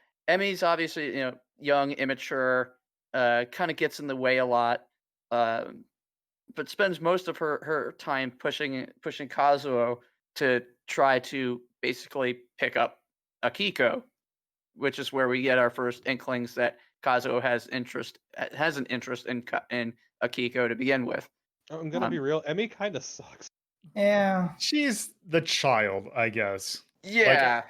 obviously young, immature, kind of gets in the way a lot, but spends most of her time pushing Kazuo to try to basically pick up Akiko, which is where we get our first inklings that Kazuo has an interest in Akiko to begin with. I'm gonna be Um, real. Emmy kind of sucks. Yeah, She's the child, I guess. yeah,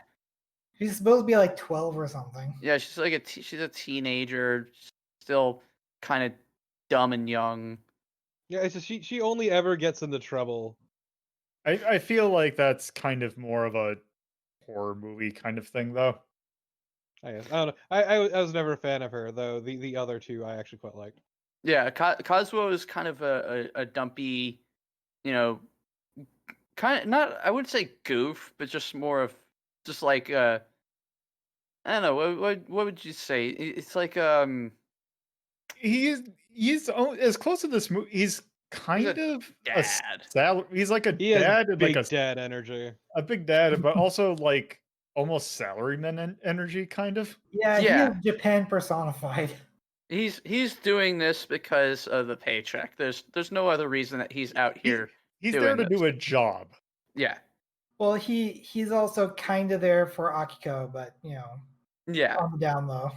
she's supposed to be like 12 or something. yeah, she's like she's a teenager, still kind of dumb and young. Yeah, it's just she only ever gets into trouble. I feel like that's kind of more of a horror movie kind of thing, though. I guess. I don't know. I was never a fan of her though. The other two I actually quite liked. Yeah, Kazuo is kind of a dumpy, you know, kind of not, I wouldn't say goof, but just more of just like I don't know, what would you say? It's like As close to this movie. He's he's a kind of dad. He's like a He has dad and like big dad energy. a big dad, but also like almost salaryman energy, kind of. Yeah, he Yeah. is Japan personified. He's doing this because of the paycheck. There's no other reason that he's out here. He's doing there to this. do a job. Yeah. Well, he's also kind of there for Akiko, but Yeah. on the down low.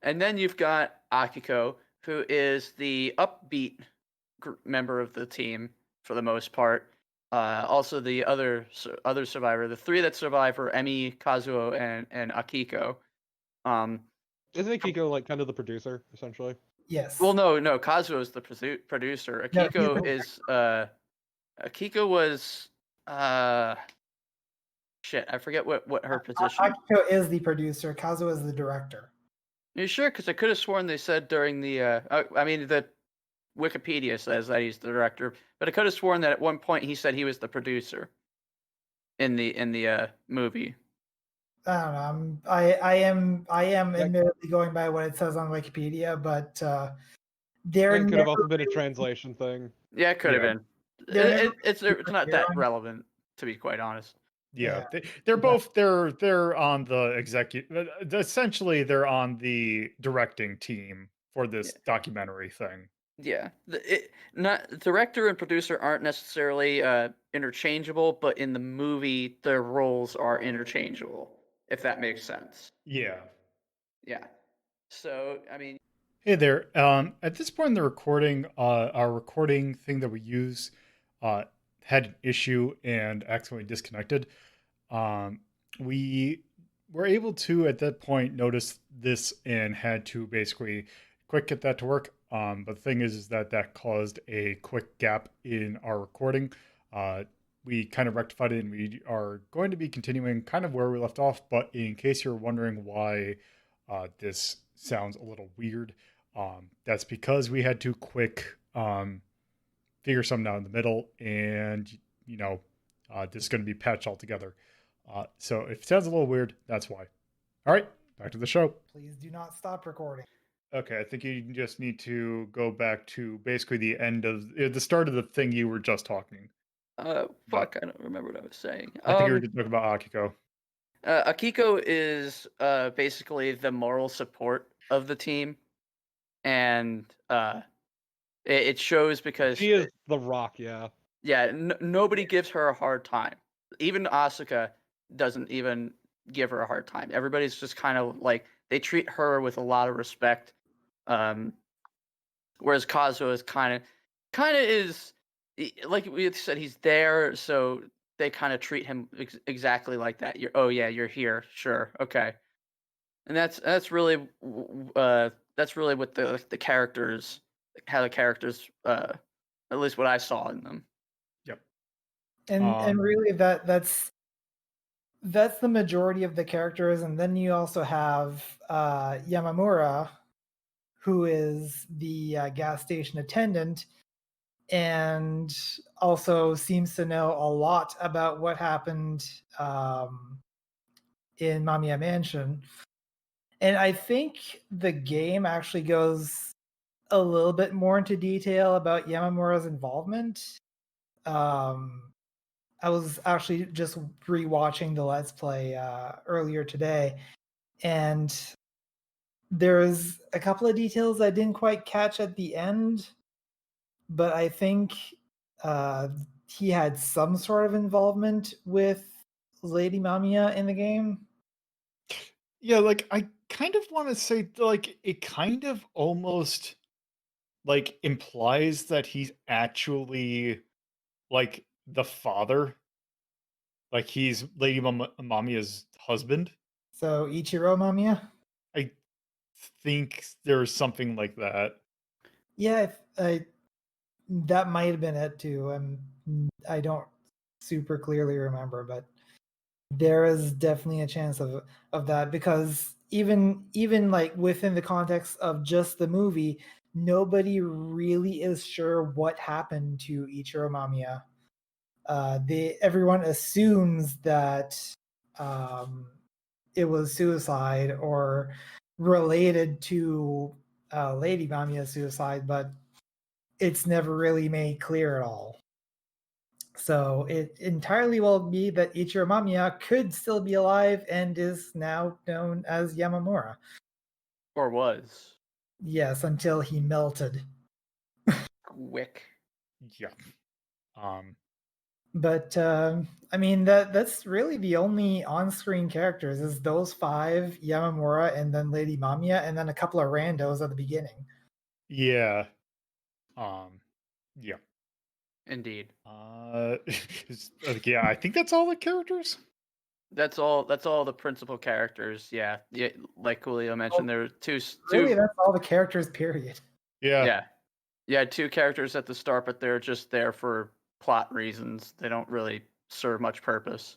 And then you've got Akiko, who is the upbeat member of the team for the most part. Also, the other survivor, the three that survive are Emi, Kazuo, and Akiko. Isn't Akiko like kind of the producer essentially? Yes. Well, no, Kazuo is the producer. No, he's Akiko the- is Akiko was shit. I forget what her position. Akiko is the producer. Kazuo is the director. You sure? Because I could have sworn they said during the. I mean, the Wikipedia says that he's the director, but I could have sworn that at one point he said he was the producer in the movie. I don't know. I am admittedly going by what it says on Wikipedia, but there It could have also never been a translation thing. Yeah, it could have Yeah. been. They're It's not that superhero. relevant, to be quite honest. Yeah, Yeah. they're both they're on the executive. Essentially, they're on the directing team for this documentary thing. Yeah, not director and producer aren't necessarily interchangeable, but in the movie, their roles are interchangeable. If that makes sense. Yeah. Yeah. So I mean, Hey there. At this point in the recording, our recording thing that we use had an issue and accidentally disconnected. We were able to, at that point, notice this and had to basically quick get that to work. But the thing is that caused a quick gap in our recording. We kind of rectified it and we are going to be continuing kind of where we left off. But in case you're wondering why this sounds a little weird, that's because we had to quick figure something out in the middle, and this is going to be patched all together. So if it sounds a little weird, that's why. All right, back to the show. Please do not stop recording. Okay, I think you just need to go back to basically the end of the start of the thing you were just talking. fuck, I don't remember what I was saying. I think you were talking about Akiko. Akiko is basically the moral support of the team, and it shows because She is the Rock, yeah. yeah, nobody gives her a hard time. Even Asuka doesn't even give her a hard time. Everybody's just kind of like, they treat her with a lot of respect. Whereas Kazuo is kind of is like we said, he's there, so they kind of treat him exactly like that. You're here, sure, okay. And that's really what the characters, how the characters, at least what I saw in them. Yep. And really that's the majority of the characters, and then you also have Yamamura, who is the gas station attendant, and also seems to know a lot about what happened in Mamiya Mansion. And I think the game actually goes a little bit more into detail about Yamamura's involvement. I was actually just rewatching the Let's Play earlier today, and there's a couple of details I didn't quite catch at the end, but I think he had some sort of involvement with Lady Mamiya in the game. Yeah, like I kind of want to say like it kind of almost like implies that he's actually like the father, like he's Lady Mamiya's husband. So Ichiro Mamiya? I think there's something like that. Yeah, that might have been it too. I don't super clearly remember, but there is definitely a chance of that because even like within the context of just the movie, nobody really is sure what happened to Ichiro Mamiya. Everyone assumes that um, it was suicide or related to Lady Mamiya's suicide, but it's never really made clear at all. So it entirely will be that Ichiro Mamiya could still be alive and is now known as Yamamura. Or was. Yes, until he melted. Quick. Yeah. Um But I mean that's really the only on-screen characters is those five, Yamamura, and then Lady Mamiya, and then a couple of randos at the beginning. yeah. Um yeah. Indeed. Yeah, I think that's all the characters. That's all the principal characters. Yeah. Yeah, like Coolio mentioned, Oh, there were two really, that's all the characters. Period. Yeah. yeah. Yeah, two characters at the start, but they're just there for plot reasons. They don't really serve much purpose.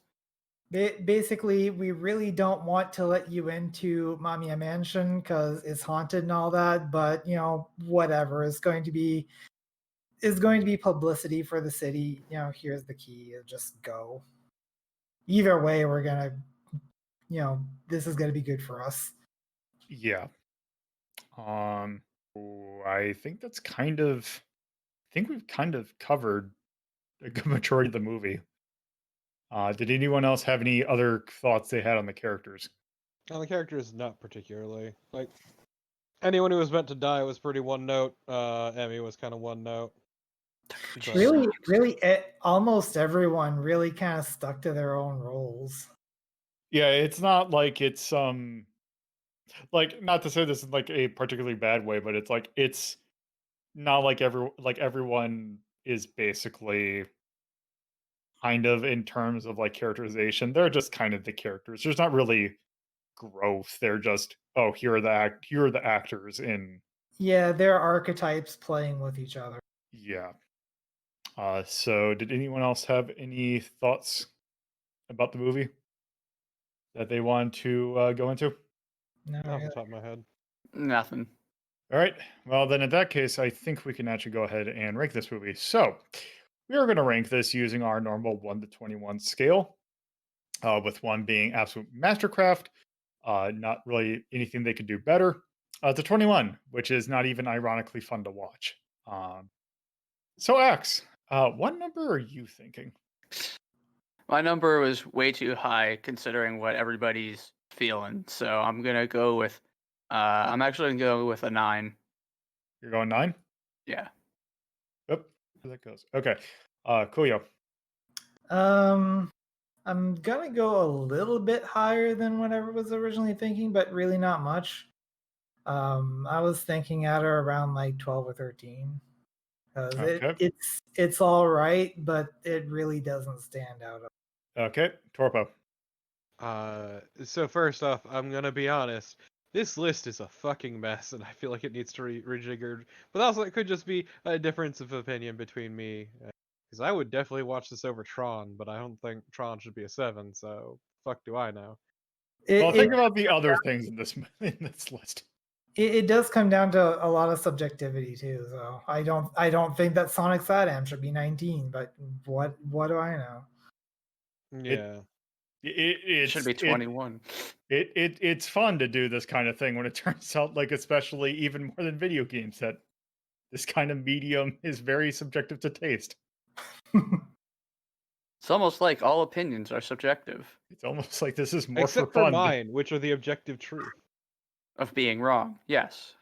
Basically, we really don't want to let you into Mamiya Mansion because it's haunted and all that. But whatever is going to be publicity for the city. Here's the key: just go. Either way, we're gonna, this is gonna be good for us. Yeah. I think that's kind of I think we've kind of covered a good majority of the movie. Did anyone else have any other thoughts they had on the characters? On the characters, not particularly. Like anyone who was meant to die was pretty one note. Emmy was kind of one note. Takuchi But- Really, sucks. really, almost everyone really kind of stuck to their own roles. Yeah, it's not like it's like not to say this in like a particularly bad way, but it's not like everyone is basically kind of in terms of like characterization. They're just kind of the characters. There's not really growth. They're just oh here are the actors in Yeah, they're archetypes playing with each other. yeah. So did anyone else have any thoughts about the movie that they want to go into? No, Not off the really. top of my head. Nothing. All right. Well, then in that case, I think we can actually go ahead and rank this movie. So we are going to rank this using our normal 1 to 21 scale, with 1 being absolute mastercraft, not really anything they could do better, to 21, which is not even ironically fun to watch. So, Axe, what number are you thinking? My number was way too high considering what everybody's feeling. So I'm gonna go with I'm actually gonna go with a 9. You're going 9? Yeah. Yep. There that goes. Okay. Coolio. I'm gonna go a little bit higher than what I was originally thinking, but really not much. I was thinking at or around like 12 or 13 because Okay. it's all right, but it really doesn't stand out. Okay. Torpo. So first off, I'm gonna be honest. This list is a fucking mess, and I feel like it needs to be rejiggered. But also, it could just be a difference of opinion between me, because I would definitely watch this over Tron, but I don't think Tron should be a 7. So fuck, do I know? Well, It, think it, about the other things in this in this list. it does come down to a lot of subjectivity too. So I don't think that Sonic Sadam should be 19, but what do I know? Yeah. It should be 21. It's fun to do this kind of thing when it turns out, like, especially even more than video games, that this kind of medium is very subjective to taste. It's almost like all opinions are subjective It's almost like this is more Except for for fun than mine, which are the objective truth. of being wrong. Yes.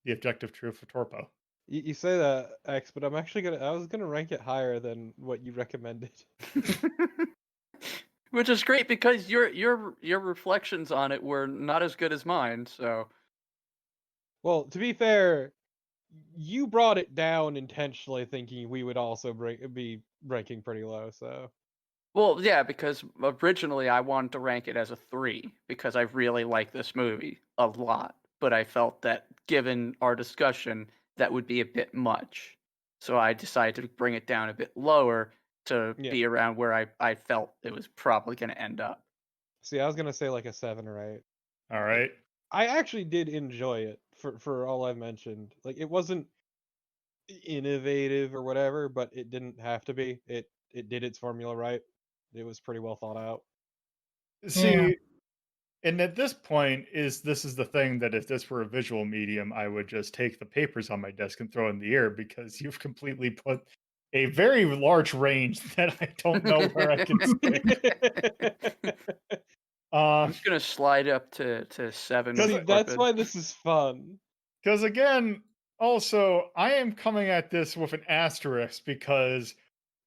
the objective truth for Torpo. You say that, X, but I was gonna rank it higher than what you recommended. Which is great because your reflections on it were not as good as mine. So, Well, to be fair, you brought it down intentionally, thinking we would also be ranking pretty low. So well, yeah, because originally I wanted to rank it as a 3 because I really like this movie a lot, but I felt that given our discussion, that would be a bit much. So I decided to bring it down a bit lower to yeah. be around where I felt it was probably going to end up. See, I was gonna say like a 7 or 8. All right. I actually did enjoy it for all I've mentioned. Like it wasn't innovative or whatever, but it didn't have to be. It did its formula right. It was pretty well thought out. See, and at this point, this is the thing that if this were a visual medium, I would just take the papers on my desk and throw in the air because you've completely put a very large range that I don't know where I can stick. I'm just gonna slide up to 7 See, with that's Torpid. why this is fun. Because again, also, I am coming at this with an asterisk because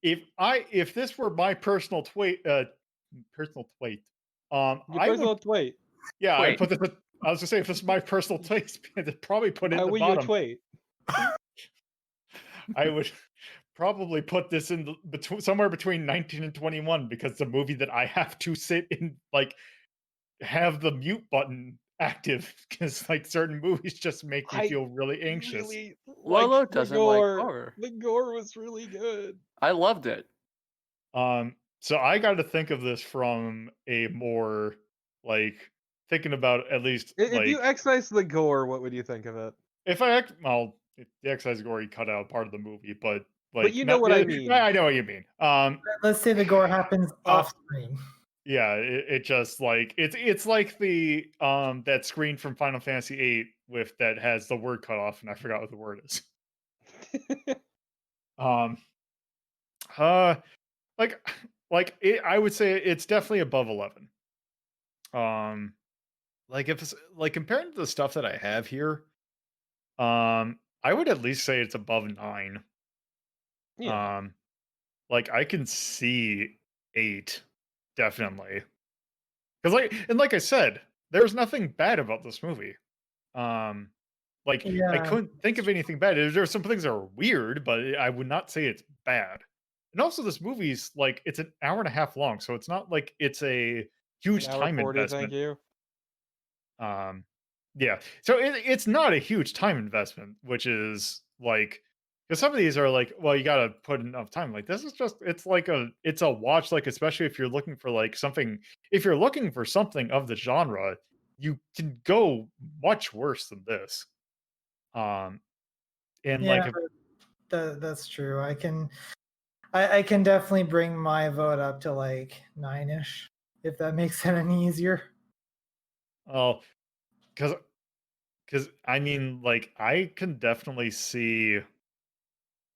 if this were my personal tweet, Your I would personal twait. yeah, I Wait. put this. I was gonna say if this is my personal taste, I'd probably put it Why in the would you bottom. twait? I would probably put this in somewhere between 19 and 21 because it's a movie that I have to sit and like have the mute button active because like certain movies just make me I feel really anxious. Really Lolo liked the doesn't like gore. horror. The gore was really good. I loved it. So I got to think of this from a more like thinking about at least If you like excise the gore, what would you think of it? if the excise gory cut out part of the movie, but like you know what I mean. I know what you mean. Let's say the gore happens off screen. Yeah, it just like it's like the that screen from Final Fantasy VIII with that has the word cut off, and I forgot what the word is. Um, uh, like I would say it's definitely above 11. Like if it's like comparing to the stuff that I have here, I would at least say it's above 9. Yeah. Like I can see 8 definitely. Because like I said, there's nothing bad about this movie. Um, like I Yeah. couldn't think of anything bad. There's some things that are weird, but I would not say it's bad. And also, this movie's like it's an hour and a half long, so it's not like it's a huge An hour time 40, thank investment. you. Yeah, so it's not a huge time investment, which is like because some of these are like, well, you got to put enough time. Like this is just it's a watch, like especially if you're looking for like something. If you're looking for something of the genre, you can go much worse than this. And Yeah, like that's true. I can definitely bring my vote up to like 9-ish, if that makes it any easier. oh, because I mean, like I can definitely see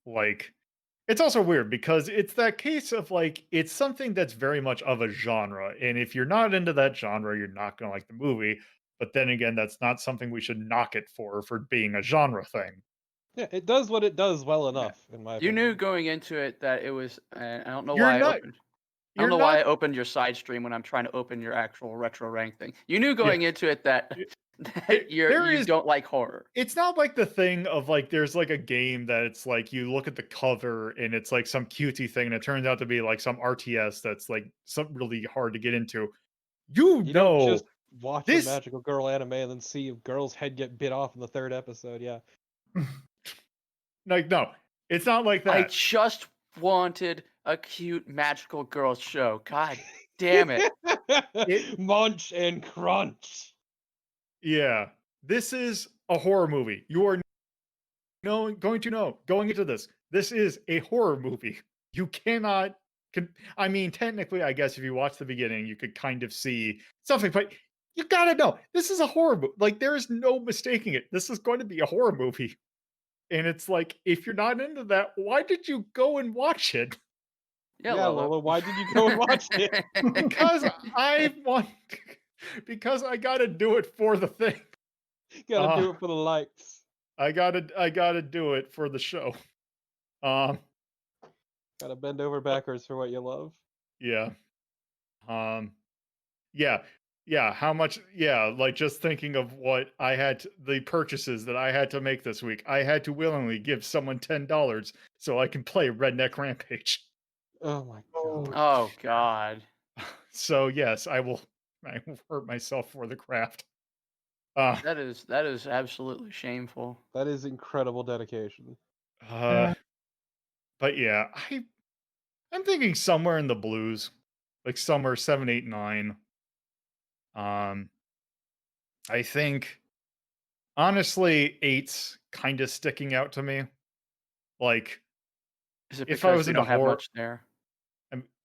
like it's also weird because it's that case of like it's something that's very much of a genre, and if you're not into that genre, you're not gonna like the movie. But then again, that's not something we should knock it for being a genre thing. Yeah, it does what it does well Yeah. enough, in my You opinion. knew going into it that it was. I don't know You're why I not. opened. I You're don't know why not. I opened your side stream when I'm trying to open your actual retro rank thing. You knew going into it that y- that there you is. don't like horror. It's not like the thing of like there's like a game that it's like you look at the cover and it's like some cutesy thing and it turns out to be like some RTS that's like something really hard to get into. You You don't just know watch a this magical girl anime and then see a girl's head get bit off in the 3rd episode. Yeah. like no, it's not like I that. just wanted a cute magical girl show. God damn it. Munch and crunch. Yeah, this is a horror movie. You are going to know going into this. This is a horror movie. You cannot. I mean, technically, I guess if you watch the beginning, you could kind of see something, but you gotta know this is a horror movie. Like there is no mistaking it. This is going to be a horror movie, and it's like if you're not into that, why did you go and watch it? Yeah, Yeah, Lolo. Lola, why did you go and watch it? Because I want. Because I gotta do it for the thing. Gotta do it for the likes. I gotta do it for the show. Gotta bend over backwards for what you love. Yeah. Um, yeah, yeah. How much? Yeah, like just thinking of what I had, the purchases that I had to make this week. I had to willingly give someone $10 so I can play Redneck Rampage. Oh my Oh, god. Oh God. So yes, I will. I will hurt myself for the craft. Uh, That is absolutely shameful. That is incredible dedication. uh, but yeah, I'm thinking somewhere in the blues, like somewhere 7, 8, 9. Um, I think honestly, 8's kind of sticking out to me. Like Is it if I because was we in a don't have horror, much there?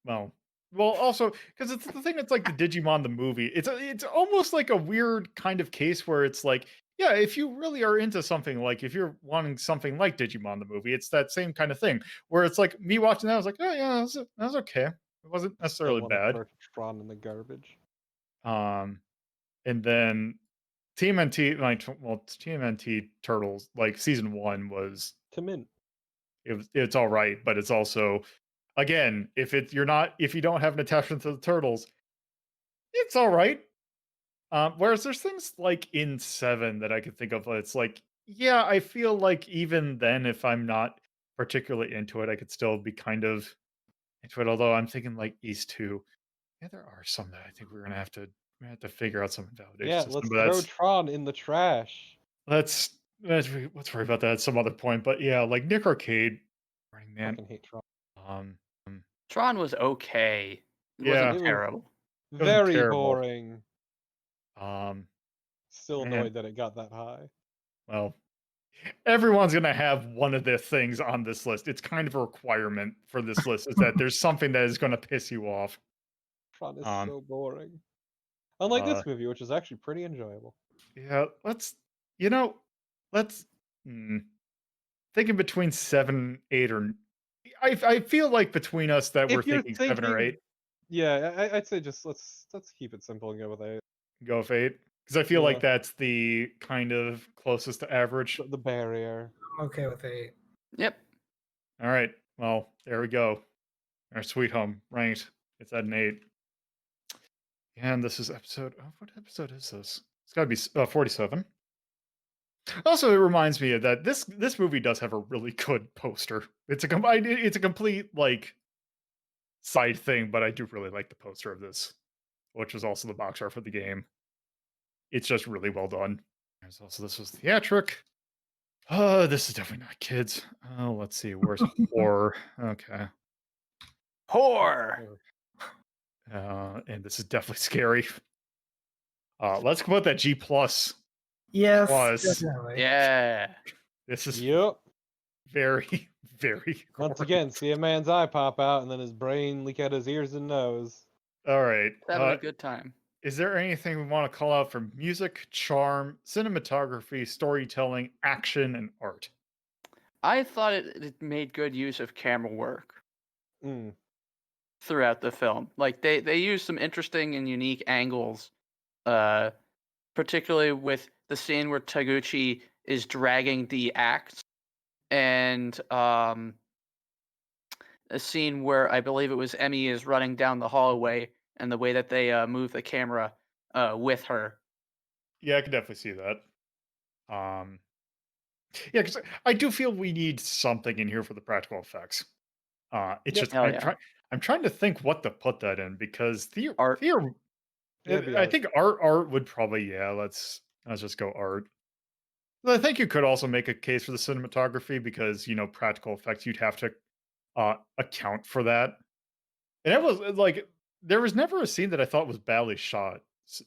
well, also because it's the thing. It's like the Digimon the movie. It's almost like a weird kind of case where it's like, yeah, if you really are into something, like if you're wanting something like Digimon the movie, it's that same kind of thing where it's like me watching that, I was like, oh yeah, that was okay. It wasn't Still necessarily want to bad. throw Tron in the garbage. Um, and then TMNT, TMNT Turtles, like season 1 was Tim it's all right, but it's also again, if you don't have an attachment to the turtles, it's all right. Whereas there's things like in 7 that I could think of. It's like, yeah, I feel like even then, if I'm not particularly into it, I could still be kind of into it. Although I'm thinking like East 2, yeah, there are some that I think we have to figure out some validation Yeah, system. let's But throw that's Tron in the trash. let's worry about that at some other point. But yeah, like Nick Arcade, Running Man. Fucking hate Tron. Um, um, Tron was okay. It wasn't yeah, It was terrible. it wasn't very terrible. boring. Um, Still man, annoyed that it got that high. well, everyone's gonna have one of the things on this list. It's kind of a requirement for this list is that there's something that is gonna piss you off. Tron is Um, so boring. Unlike uh, this movie, which is actually pretty enjoyable. yeah, you know, let's thinking between 7, 8, or I feel like between us that we're If you're thinking 7 or thinking, 8. yeah, I'd say just let's keep it simple and go with 8. Go with 8 because I feel like Yeah, that's the kind of closest to average. the barrier. I'm okay with 8. Yep. All right, well, there we go. Our Sweet Home ranked. It's at an 8. And this is episode. Oh, what episode is this? It's got to be 47. Also, it reminds me of that this movie does have a really good poster. It's a complete like side thing, but I do really like the poster of this, which is also the box art for the game. It's just really well done. There's also this was theatric. Oh, this is definitely not kids. Oh, let's see. Where's horror? Okay. Whore. And this is definitely scary. Let's put that G plus. Yes, Plus. definitely. Yeah. This is Yep. very, very Once gory. again, see a man's eye pop out and then his brain leak out his ears and nose. All right. Having a good time. Is there anything we want to call out for music, charm, cinematography, storytelling, action, and art? I thought it made good use of camera work Mm. throughout the film. Like they used some interesting and unique angles, particularly with the scene where Taguchi is dragging the axe, and a scene where I believe it was Emmy is running down the hallway, and the way that they move the camera with her. Yeah, I can definitely see that. Yeah, because I do feel we need something in here for the practical effects. It's Yep. just Hell yeah. I'm trying to think what to put that in because Art. Yeah, it'd be I art. think art would probably let's just go art. But I think you could also make a case for the cinematography because practical effects you'd have to account for that. And it was like there was never a scene that I thought was badly shot.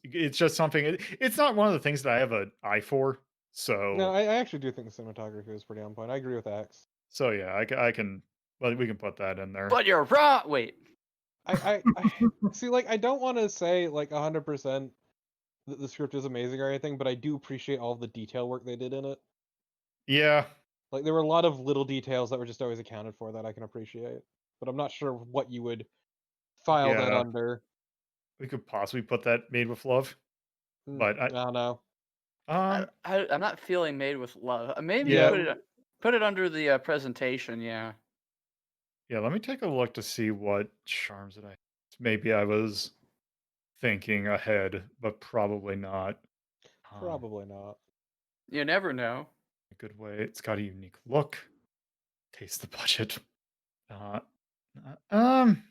It's just something. It's not one of the things that I have an eye for. No, So I actually do think the cinematography was pretty on point. I agree with Axe. so yeah, I can. Well, we can put that in there. But you're wrong. Wait. I see. Like, I don't want to say like 100% that the script is amazing or anything, but I do appreciate all the detail work they did in it. Yeah, Like, there were a lot of little details that were just always accounted for that I can appreciate, but I'm not sure what you would file that yeah, under. we could possibly put that made with love, but I don't know. I'm not feeling made with love. Maybe Yeah. put it under the presentation. Yeah. yeah. Let me take a look to see what charms that maybe I was thinking ahead, but probably not. Probably not. You never know. A good way. It's got a unique look. Taste the budget. Uh, um,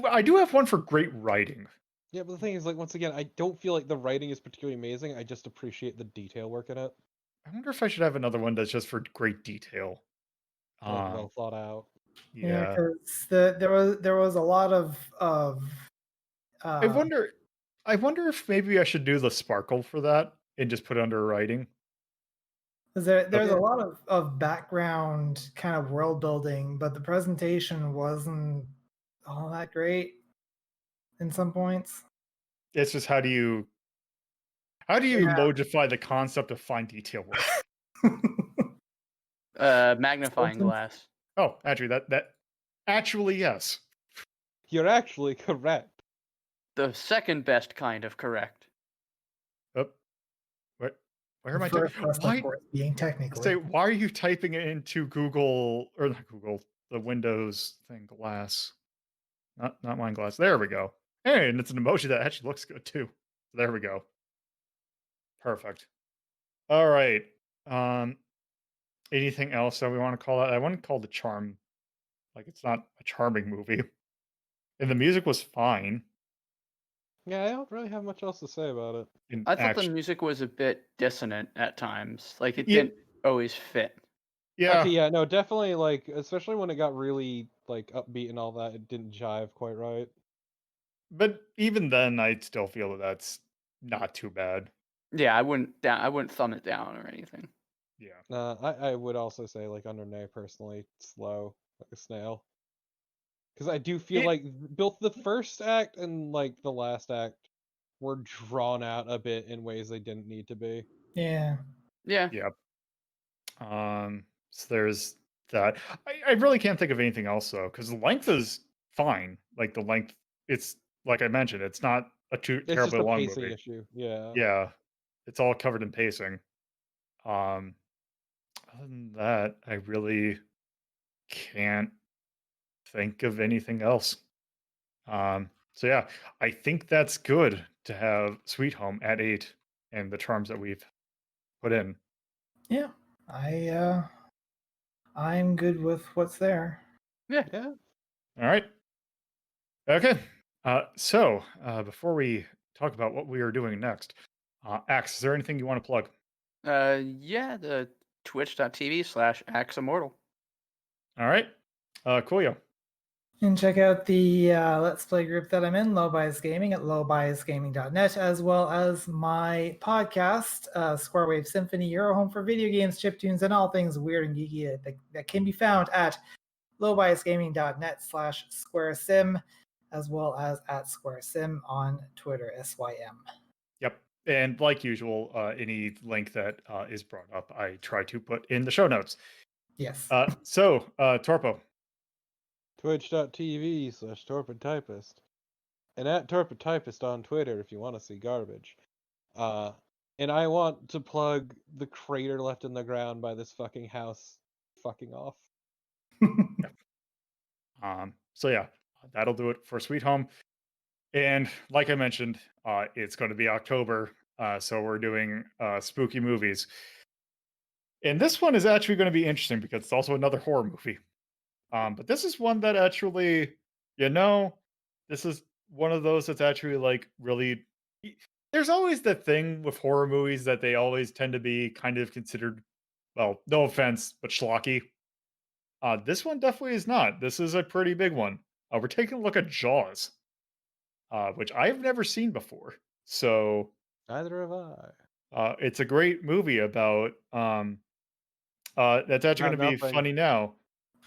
I do have one for great writing. Yeah, but the thing is, like, once again, I don't feel like the writing is particularly amazing. I just appreciate the detail work in it, I wonder if I should have another one that's just for great detail. like well thought out. Yeah, Yeah. because there was a lot of I uh, wonder. I wonder if maybe I should do the sparkle for that and just put it under writing. 'cause Oh, there's a lot of background kind of world building, but the presentation wasn't all that great in some points. it's just how do you Yeah. modify the concept of fine detail work? Magnifying Something- glass. Oh, actually, that actually yes. You're actually correct. The second best kind of correct. Oh, where am The I? first best, Why of course, being technically. say? Why are you typing it into Google or not Google? The Windows thing, glass, not mine glass. There we go. Hey, and it's an emoji that actually looks good too. There we go. Perfect. All right. Um, anything else that we want to call it? I want to call the charm. Like it's not a charming movie, and the music was fine. Yeah, I don't really have much else to say about it. In I thought action. the music was a bit dissonant at times. Like it Yeah. didn't always fit. Yeah, Okay, yeah, no, definitely, like, especially when it got really, like, upbeat and all that, it didn't jive quite right. but even then, I still feel that that's not too bad. Yeah, I wouldn't thumb it down or anything. Yeah. I would also say, like, under Nay, personally, slow, like a snail. Because I do feel It- like both the first act and, like, the last act were drawn out a bit in ways they didn't need to be. Yeah. Yeah. Yeah. So there's that. I really can't think of anything else though, because the length is fine. Like the length, it's like I mentioned, it's not a too It's just terribly a long pacing movie. issue, yeah. Yeah, it's all covered in pacing. Um, other than that, I really can't think of anything else. So yeah, I think that's good to have Sweet Home at 8 and the charms that we've put in. Yeah. I'm good with what's there. Yeah. All right. Okay. Before we talk about what we are doing next, Axe, is there anything you want to plug? Yeah, the twitch.tv/axeimmortal. All right. Coolio. And check out the Let's Play group that I'm in, Low Bias Gaming, at lowbiasgaming.net, as well as my podcast, Square Wave Symphony, your home for video games, chiptunes, and all things weird and geeky that can be found at lowbiasgaming.net/squaresim, as well as at squaresim on Twitter, SYM. Yep. And like usual, any link that is brought up, I try to put in the show notes. Yes. Torpo. Twitch.tv/torpidtypist. And at torpidtypist on Twitter if you want to see garbage. And I want to plug the crater left in the ground by this fucking house fucking off. That'll do it for Sweet Home. And like I mentioned, it's going to be October, so we're doing spooky movies. And this one is actually going to be interesting because it's also another horror movie. But this is one that actually, this is one of those that's actually like really. There's always the thing with horror movies that they always tend to be kind of considered, well, no offense, but schlocky. This one definitely is not. This is a pretty big one. We're taking a look at Jaws, which I've never seen before. So Neither have I. it's a great movie about that's actually Not going to be nothing. funny now.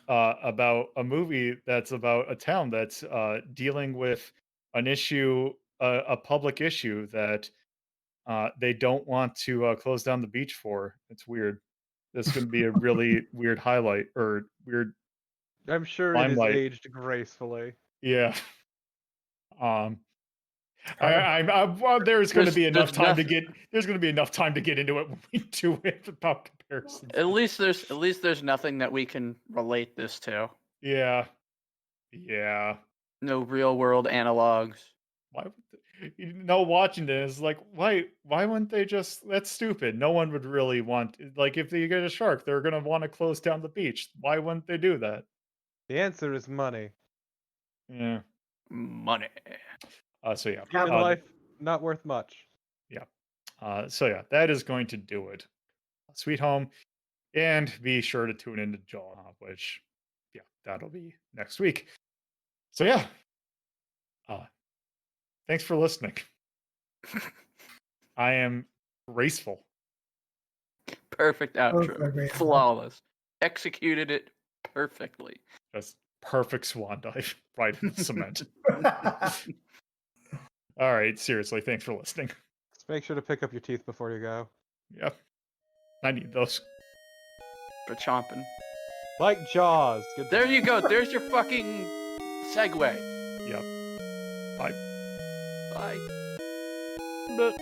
About a movie that's about a town that's dealing with an issue, a public issue that they don't want to close down the beach for. It's weird. This is going to be a really weird highlight or weird. I'm sure it is Limelight. aged gracefully. Yeah. There's going to be enough time to get. There's going to be enough time to get into it when we do it about comparisons. At least there's nothing that we can relate this to. Yeah. Yeah. No real world analogs. Why would watching this, like, why wouldn't they just that's stupid. No one would really want like, if they get a shark, they're gonna wanna close down the beach. Why wouldn't they do that? The answer is money. Yeah. Money. So yeah. Human Uh, life not worth much. So yeah, that is going to do it. Sweet Home. And be sure to tune into Jaw, which, yeah, that'll be next week. So yeah, thanks for listening. I am graceful. Perfect outro. Perfect. Flawless. Executed it perfectly. Just perfect swan dive right in the cement. All right, seriously, thanks for listening. Just make sure to pick up your teeth before you go. Yep, I need those. For chomping. Like Jaws. Good There you go. There's your fucking segue. Yep. Bye. Bye. But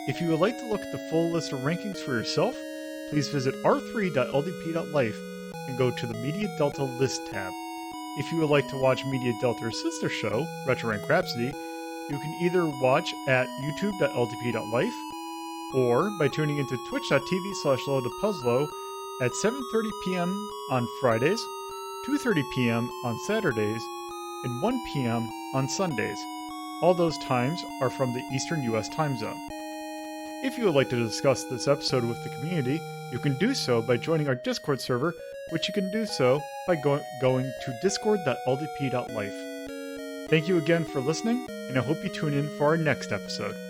If you would like to look at the full list of rankings for yourself, please visit r3.ldp.life and go to the Media Delta List tab. If you would like to watch Media Delta's sister show, Retro Rank Rhapsody, you can either watch at youtube.ldp.life or by tuning into twitch.tv/LoadPuzzlo at 7:30 p.m. on Fridays, 2:30 p.m. on Saturdays, and 1 p.m. on Sundays. All those times are from the Eastern US time zone. If you would like to discuss this episode with the community, you can do so by joining our Discord server, which you can do so by going to discord.ldp.life. Thank you again for listening, and I hope you tune in for our next episode.